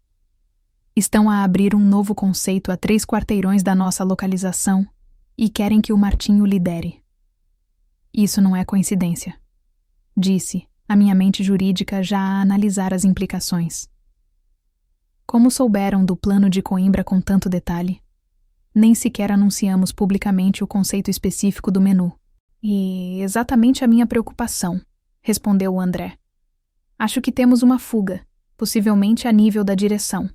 Estão a abrir um novo conceito a 3 quarteirões da nossa localização e querem que o Martim o lidere. Isso não é coincidência, disse, a minha mente jurídica já a analisar as implicações. Como souberam do plano de Coimbra com tanto detalhe? Nem sequer anunciamos publicamente o conceito específico do menu. E exatamente a minha preocupação, respondeu o André. Acho que temos uma fuga, possivelmente a nível da direção.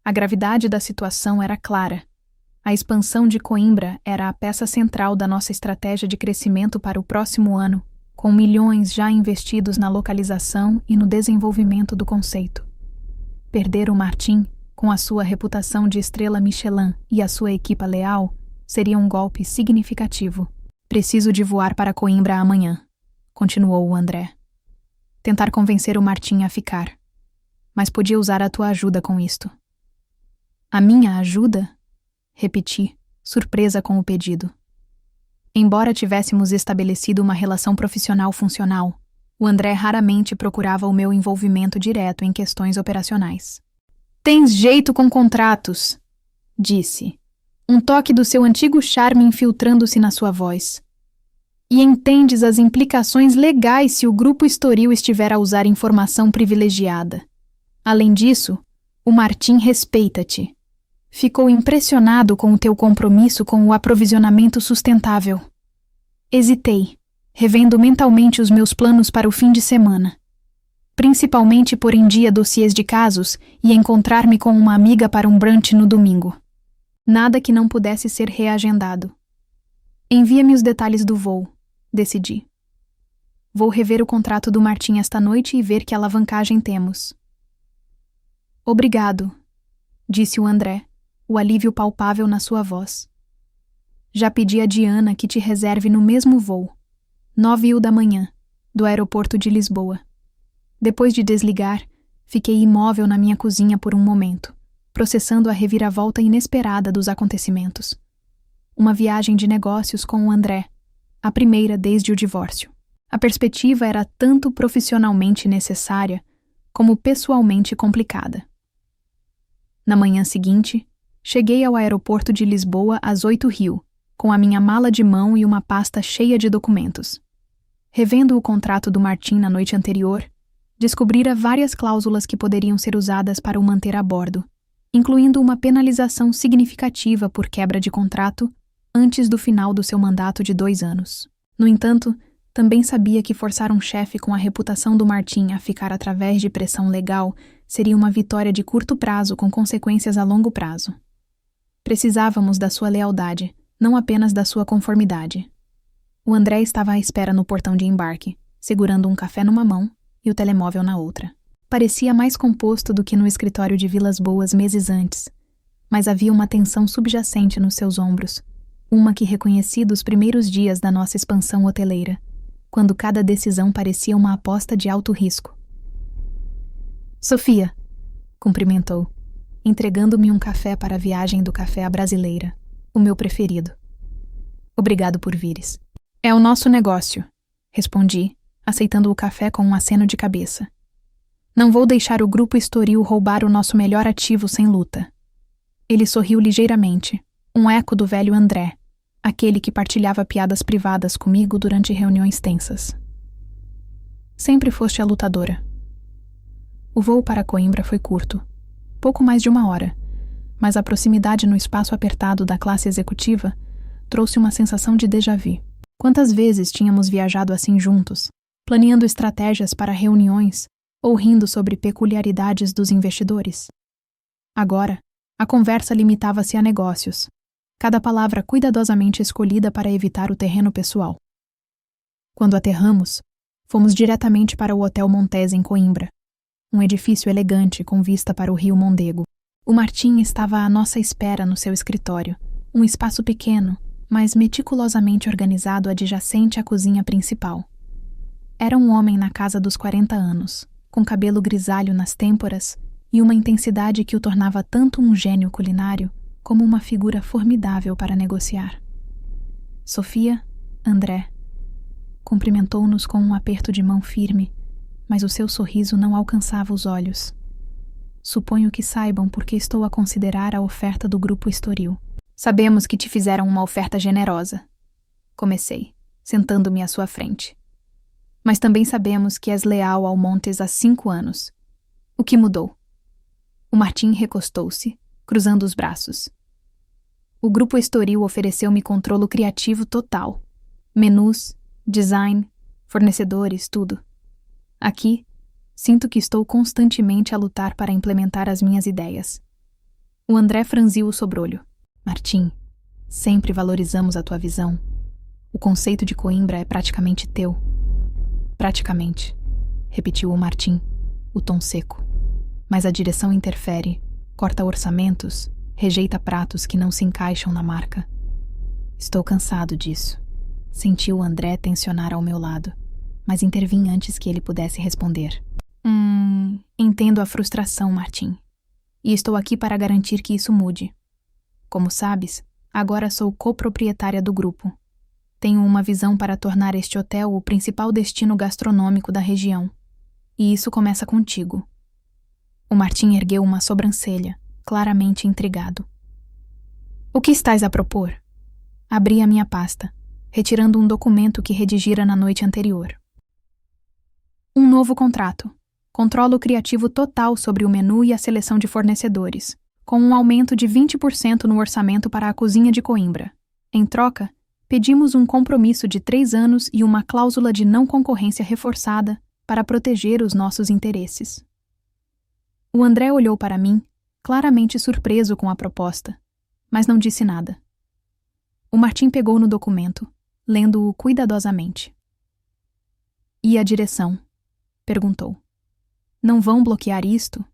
A gravidade da situação era clara. A expansão de Coimbra era a peça central da nossa estratégia de crescimento para o próximo ano, com milhões já investidos na localização e no desenvolvimento do conceito. Perder o Martim, com a sua reputação de estrela Michelin e a sua equipa leal, seria um golpe significativo. Preciso de voar para Coimbra amanhã, continuou o André. Tentar convencer o Martim a ficar. Mas podia usar a tua ajuda com isto. A minha ajuda? Repeti, surpresa com o pedido. Embora tivéssemos estabelecido uma relação profissional funcional, o André raramente procurava o meu envolvimento direto em questões operacionais. Tens jeito com contratos, disse, um toque do seu antigo charme infiltrando-se na sua voz. E entendes as implicações legais se o Grupo Estoril estiver a usar informação privilegiada. Além disso, o Martim respeita-te. Ficou impressionado com o teu compromisso com o aprovisionamento sustentável. Hesitei, revendo mentalmente os meus planos para o fim de semana. Principalmente pôr em dia dossiês de casos e encontrar-me com uma amiga para um brunch no domingo. Nada que não pudesse ser reagendado. Envia-me os detalhes do voo, decidi. Vou rever o contrato do Martim esta noite e ver que alavancagem temos. Obrigado, disse o André, o alívio palpável na sua voz. Já pedi a Diana que te reserve no mesmo voo, 9h da manhã, do aeroporto de Lisboa. Depois de desligar, fiquei imóvel na minha cozinha por um momento, processando a reviravolta inesperada dos acontecimentos. Uma viagem de negócios com o André, a primeira desde o divórcio. A perspectiva era tanto profissionalmente necessária como pessoalmente complicada. Na manhã seguinte, cheguei ao aeroporto de Lisboa às 8h, com a minha mala de mão e uma pasta cheia de documentos. Revendo o contrato do Martim na noite anterior, descobrira várias cláusulas que poderiam ser usadas para o manter a bordo, incluindo uma penalização significativa por quebra de contrato antes do final do seu mandato de 2 anos. No entanto, também sabia que forçar um chefe com a reputação do Martim a ficar através de pressão legal seria uma vitória de curto prazo com consequências a longo prazo. Precisávamos da sua lealdade, não apenas da sua conformidade. O André estava à espera no portão de embarque, segurando um café numa mão e o telemóvel na outra. Parecia mais composto do que no escritório de Vilas Boas meses antes, mas havia uma tensão subjacente nos seus ombros, uma que reconheci dos primeiros dias da nossa expansão hoteleira, quando cada decisão parecia uma aposta de alto risco. Sofia, cumprimentou, entregando-me um café para a viagem do café à brasileira, o meu preferido. Obrigado por vires. É o nosso negócio, respondi, aceitando o café com um aceno de cabeça. Não vou deixar o Grupo Estoril roubar o nosso melhor ativo sem luta. Ele sorriu ligeiramente, um eco do velho André, aquele que partilhava piadas privadas comigo durante reuniões tensas. Sempre foste a lutadora. O voo para Coimbra foi curto, pouco mais de 1 hora, mas a proximidade no espaço apertado da classe executiva trouxe uma sensação de déjà vu. Quantas vezes tínhamos viajado assim juntos, planeando estratégias para reuniões ou rindo sobre peculiaridades dos investidores? Agora, a conversa limitava-se a negócios, cada palavra cuidadosamente escolhida para evitar o terreno pessoal. Quando aterramos, fomos diretamente para o Hotel Montese em Coimbra, um edifício elegante com vista para o rio Mondego. O Martim estava à nossa espera no seu escritório, um espaço pequeno, mas meticulosamente organizado adjacente à cozinha principal. Era um homem na casa dos 40 anos, com cabelo grisalho nas têmporas e uma intensidade que o tornava tanto um gênio culinário como uma figura formidável para negociar. Sofia, André. Cumprimentou-nos com um aperto de mão firme, mas o seu sorriso não alcançava os olhos. Suponho que saibam por que estou a considerar a oferta do Grupo Estoril. Sabemos que te fizeram uma oferta generosa. Comecei, sentando-me à sua frente. Mas também sabemos que és leal ao Montes há 5 anos. O que mudou? O Martim recostou-se, cruzando os braços. O Grupo Estoril ofereceu-me controle criativo total. Menus, design, fornecedores, tudo. Aqui, sinto que estou constantemente a lutar para implementar as minhas ideias. O André franziu o sobrolho. Martim, sempre valorizamos a tua visão. O conceito de Coimbra é praticamente teu. Praticamente, repetiu o Martim, o tom seco. Mas a direção interfere, corta orçamentos, rejeita pratos que não se encaixam na marca. Estou cansado disso. Senti o André tensionar ao meu lado, mas intervim antes que ele pudesse responder. Entendo a frustração, Martim. E estou aqui para garantir que isso mude. Como sabes, agora sou coproprietária do grupo. Tenho uma visão para tornar este hotel o principal destino gastronômico da região. E isso começa contigo. O Martim ergueu uma sobrancelha, claramente intrigado. O que estás a propor? Abri a minha pasta, retirando um documento que redigira na noite anterior. Um novo contrato. Controlo criativo total sobre o menu e a seleção de fornecedores, com um aumento de 20% no orçamento para a cozinha de Coimbra. Em troca, pedimos um compromisso de 3 anos e uma cláusula de não concorrência reforçada para proteger os nossos interesses. O André olhou para mim, claramente surpreso com a proposta, mas não disse nada. O Martim pegou no documento, lendo-o cuidadosamente. E a direção? Perguntou. Não vão bloquear isto?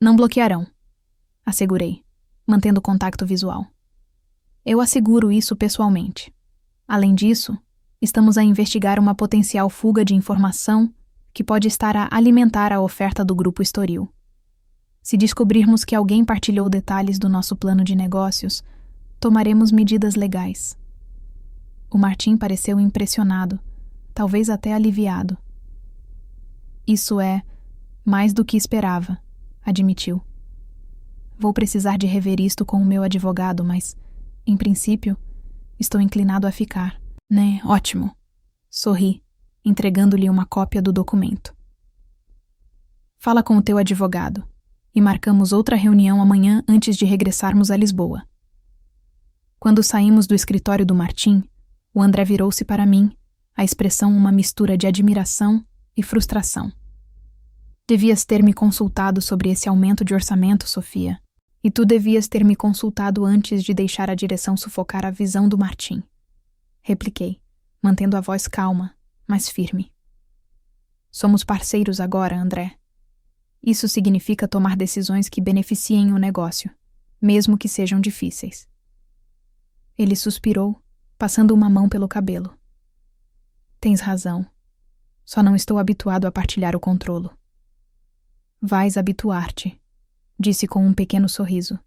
Não bloquearão, assegurei, mantendo contato visual. Eu asseguro isso pessoalmente. Além disso, estamos a investigar uma potencial fuga de informação que pode estar a alimentar a oferta do Grupo Estoril. Se descobrirmos que alguém partilhou detalhes do nosso plano de negócios, tomaremos medidas legais. O Martim pareceu impressionado, talvez até aliviado. Isso é mais do que esperava, admitiu. Vou precisar de rever isto com o meu advogado, mas, em princípio, estou inclinado a ficar. Né? Ótimo. Sorri, entregando-lhe uma cópia do documento. Fala com o teu advogado, e marcamos outra reunião amanhã antes de regressarmos a Lisboa. Quando saímos do escritório do Martim, o André virou-se para mim, a expressão uma mistura de admiração e frustração. Devias ter me consultado sobre esse aumento de orçamento, Sofia. E tu devias ter me consultado antes de deixar a direção sufocar a visão do Martim. Repliquei, mantendo a voz calma, mas firme. Somos parceiros agora, André. Isso significa tomar decisões que beneficiem o negócio, mesmo que sejam difíceis. Ele suspirou, passando uma mão pelo cabelo. Tens razão. Só não estou habituado a partilhar o controlo. Vais habituar-te, disse com um pequeno sorriso.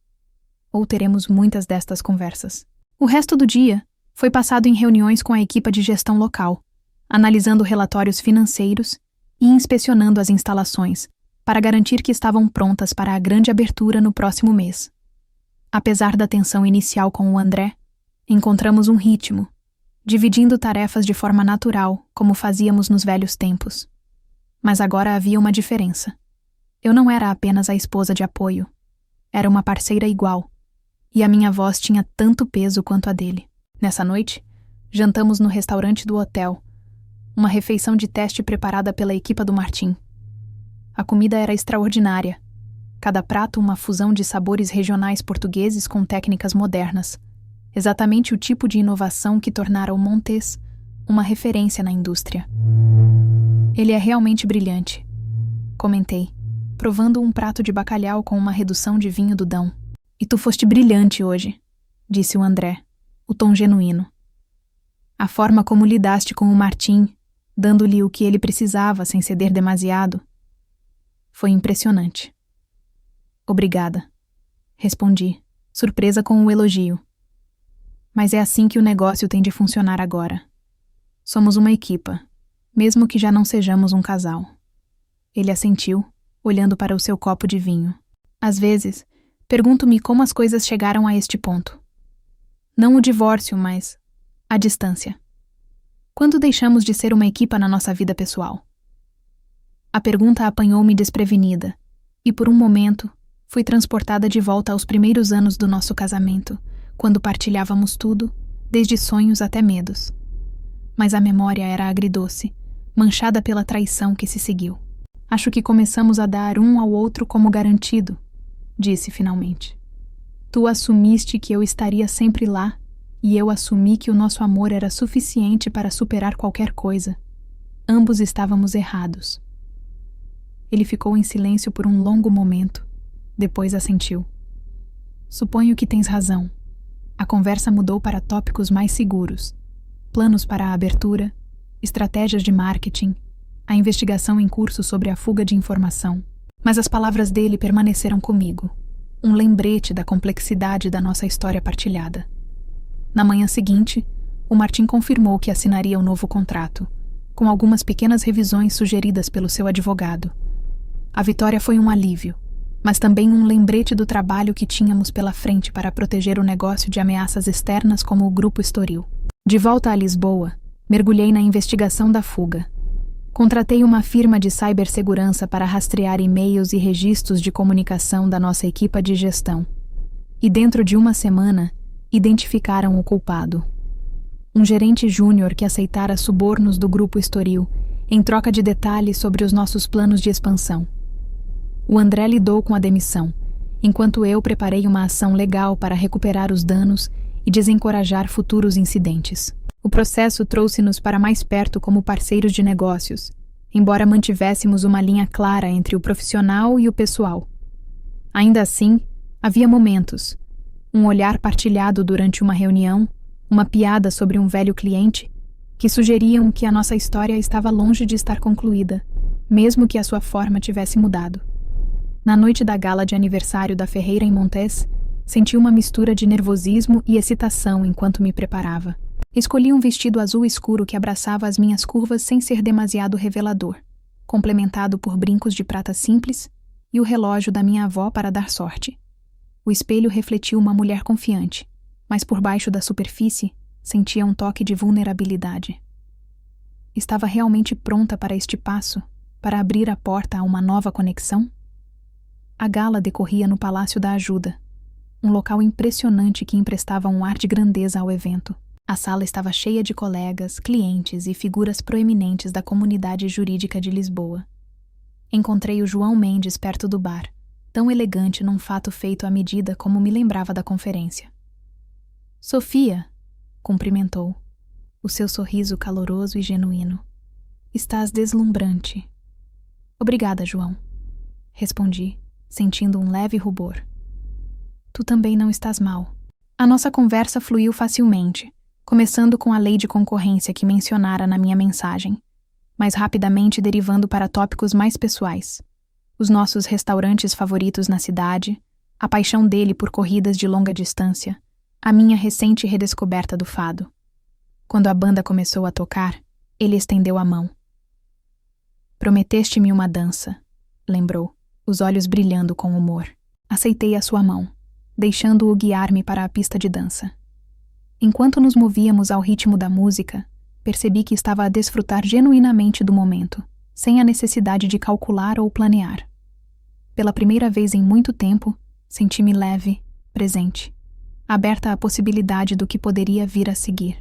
Ou teremos muitas destas conversas. O resto do dia foi passado em reuniões com a equipa de gestão local, analisando relatórios financeiros e inspecionando as instalações, para garantir que estavam prontas para a grande abertura no próximo mês. Apesar da tensão inicial com o André, encontramos um ritmo, dividindo tarefas de forma natural, como fazíamos nos velhos tempos. Mas agora havia uma diferença. Eu não era apenas a esposa de apoio. Era uma parceira igual, e a minha voz tinha tanto peso quanto a dele. Nessa noite, jantamos no restaurante do hotel, uma refeição de teste preparada pela equipa do Martim. A comida era extraordinária. Cada prato uma fusão de sabores regionais portugueses com técnicas modernas. Exatamente o tipo de inovação que tornara o Montes uma referência na indústria. Ele é realmente brilhante, comentei, provando um prato de bacalhau com uma redução de vinho do Dão. E tu foste brilhante hoje, disse o André, o tom genuíno. A forma como lidaste com o Martim, dando-lhe o que ele precisava sem ceder demasiado, foi impressionante. Obrigada, respondi, surpresa com o elogio. Mas é assim que o negócio tem de funcionar agora. Somos uma equipa, mesmo que já não sejamos um casal. Ele assentiu, olhando para o seu copo de vinho. Às vezes, pergunto-me como as coisas chegaram a este ponto. Não o divórcio, mas a distância. Quando deixamos de ser uma equipa na nossa vida pessoal? A pergunta apanhou-me desprevenida, e por um momento fui transportada de volta aos primeiros anos do nosso casamento, quando partilhávamos tudo, desde sonhos até medos. Mas a memória era agridoce, manchada pela traição que se seguiu. Acho que começamos a dar um ao outro como garantido, disse finalmente. Tu assumiste que eu estaria sempre lá, e eu assumi que o nosso amor era suficiente para superar qualquer coisa. Ambos estávamos errados. Ele ficou em silêncio por um longo momento. Depois assentiu. Suponho que tens razão. A conversa mudou para tópicos mais seguros. Planos para a abertura, estratégias de marketing, a investigação em curso sobre a fuga de informação. Mas as palavras dele permaneceram comigo. Um lembrete da complexidade da nossa história partilhada. Na manhã seguinte, o Martim confirmou que assinaria o novo contrato, com algumas pequenas revisões sugeridas pelo seu advogado. A vitória foi um alívio, mas também um lembrete do trabalho que tínhamos pela frente para proteger o negócio de ameaças externas como o Grupo Estoril. De volta a Lisboa, mergulhei na investigação da fuga. Contratei uma firma de cibersegurança para rastrear e-mails e registros de comunicação da nossa equipa de gestão. E dentro de uma semana, identificaram o culpado. Um gerente júnior que aceitara subornos do Grupo Estoril, em troca de detalhes sobre os nossos planos de expansão. O André lidou com a demissão, enquanto eu preparei uma ação legal para recuperar os danos e desencorajar futuros incidentes. O processo trouxe-nos para mais perto como parceiros de negócios, embora mantivéssemos uma linha clara entre o profissional e o pessoal. Ainda assim, havia momentos, um olhar partilhado durante uma reunião, uma piada sobre um velho cliente, que sugeriam que a nossa história estava longe de estar concluída, mesmo que a sua forma tivesse mudado. Na noite da gala de aniversário da Ferreira em Montes, senti uma mistura de nervosismo e excitação enquanto me preparava. Escolhi um vestido azul escuro que abraçava as minhas curvas sem ser demasiado revelador, complementado por brincos de prata simples e o relógio da minha avó para dar sorte. O espelho refletiu uma mulher confiante, mas por baixo da superfície sentia um toque de vulnerabilidade. Estava realmente pronta para este passo, para abrir a porta a uma nova conexão? A gala decorria no Palácio da Ajuda, um local impressionante que emprestava um ar de grandeza ao evento. A sala estava cheia de colegas, clientes e figuras proeminentes da comunidade jurídica de Lisboa. Encontrei o João Mendes perto do bar, tão elegante num fato feito à medida como me lembrava da conferência. Sofia, cumprimentou, o seu sorriso caloroso e genuíno. Estás deslumbrante. Obrigada, João, respondi, sentindo um leve rubor. Tu também não estás mal. A nossa conversa fluiu facilmente, começando com a lei de concorrência que mencionara na minha mensagem, mas rapidamente derivando para tópicos mais pessoais. Os nossos restaurantes favoritos na cidade, a paixão dele por corridas de longa distância, a minha recente redescoberta do fado. Quando a banda começou a tocar, ele estendeu a mão. Prometeste-me uma dança, lembrou, os olhos brilhando com humor. Aceitei a sua mão, deixando-o guiar-me para a pista de dança. Enquanto nos movíamos ao ritmo da música, percebi que estava a desfrutar genuinamente do momento, sem a necessidade de calcular ou planear. Pela primeira vez em muito tempo, senti-me leve, presente. aberta à possibilidade do que poderia vir a seguir.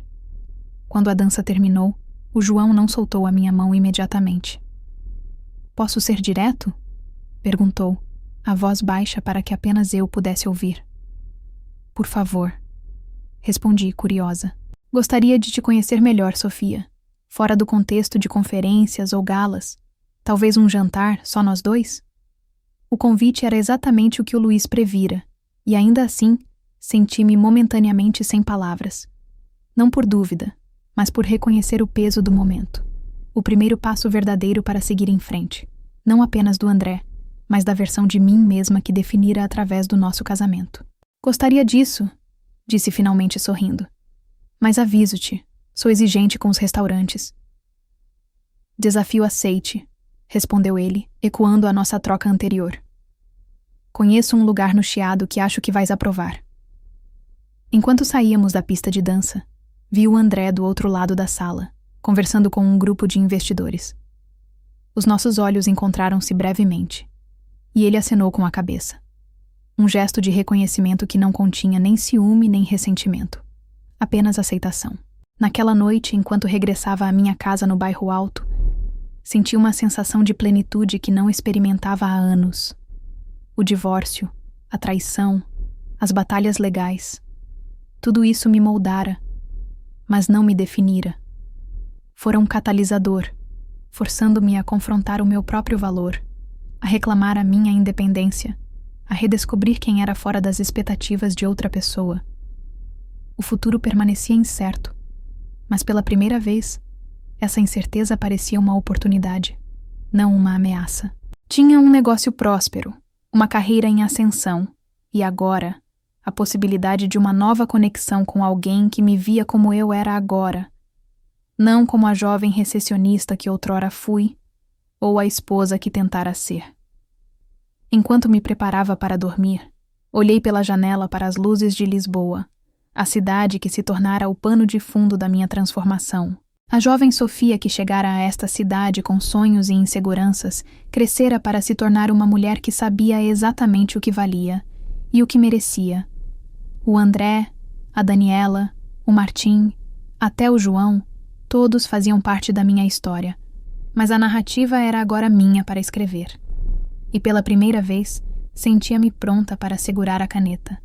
Quando a dança terminou, o João não soltou a minha mão imediatamente. "Posso ser direto?" perguntou, a voz baixa para que apenas eu pudesse ouvir. "Por favor", respondi, curiosa. "Gostaria de te conhecer melhor, Sofia. Fora do contexto de conferências ou galas. Talvez um jantar, só nós dois?" O convite era exatamente o que o Luiz previra, e ainda assim, senti-me momentaneamente sem palavras. Não por dúvida, mas por reconhecer o peso do momento. O primeiro passo verdadeiro para seguir em frente. Não apenas do André, mas da versão de mim mesma que definira através do nosso casamento. "Gostaria disso", disse finalmente sorrindo. "Mas aviso-te, sou exigente com os restaurantes." "Desafio aceite", respondeu ele, ecoando a nossa troca anterior. "Conheço um lugar no Chiado que acho que vais aprovar." Enquanto saíamos da pista de dança, vi o André do outro lado da sala, conversando com um grupo de investidores. Os nossos olhos encontraram-se brevemente, e ele acenou com a cabeça. Um gesto de reconhecimento que não continha nem ciúme nem ressentimento, apenas aceitação. Naquela noite, enquanto regressava à minha casa no bairro Alto, senti uma sensação de plenitude que não experimentava há anos. O divórcio, a traição, as batalhas legais, tudo isso me moldara, mas não me definira. Foram um catalisador, forçando-me a confrontar o meu próprio valor, a reclamar a minha independência, a redescobrir quem era fora das expectativas de outra pessoa. O futuro permanecia incerto, mas pela primeira vez, essa incerteza parecia uma oportunidade, não uma ameaça. Tinha um negócio próspero, uma carreira em ascensão, e agora, a possibilidade de uma nova conexão com alguém que me via como eu era agora, não como a jovem recepcionista que outrora fui, ou a esposa que tentara ser. Enquanto me preparava para dormir, olhei pela janela para as luzes de Lisboa, a cidade que se tornara o pano de fundo da minha transformação. A jovem Sofia que chegara a esta cidade com sonhos e inseguranças, crescera para se tornar uma mulher que sabia exatamente o que valia e o que merecia. O André, a Daniela, o Martim, até o João, todos faziam parte da minha história, mas a narrativa era agora minha para escrever. E pela primeira vez, sentia-me pronta para segurar a caneta.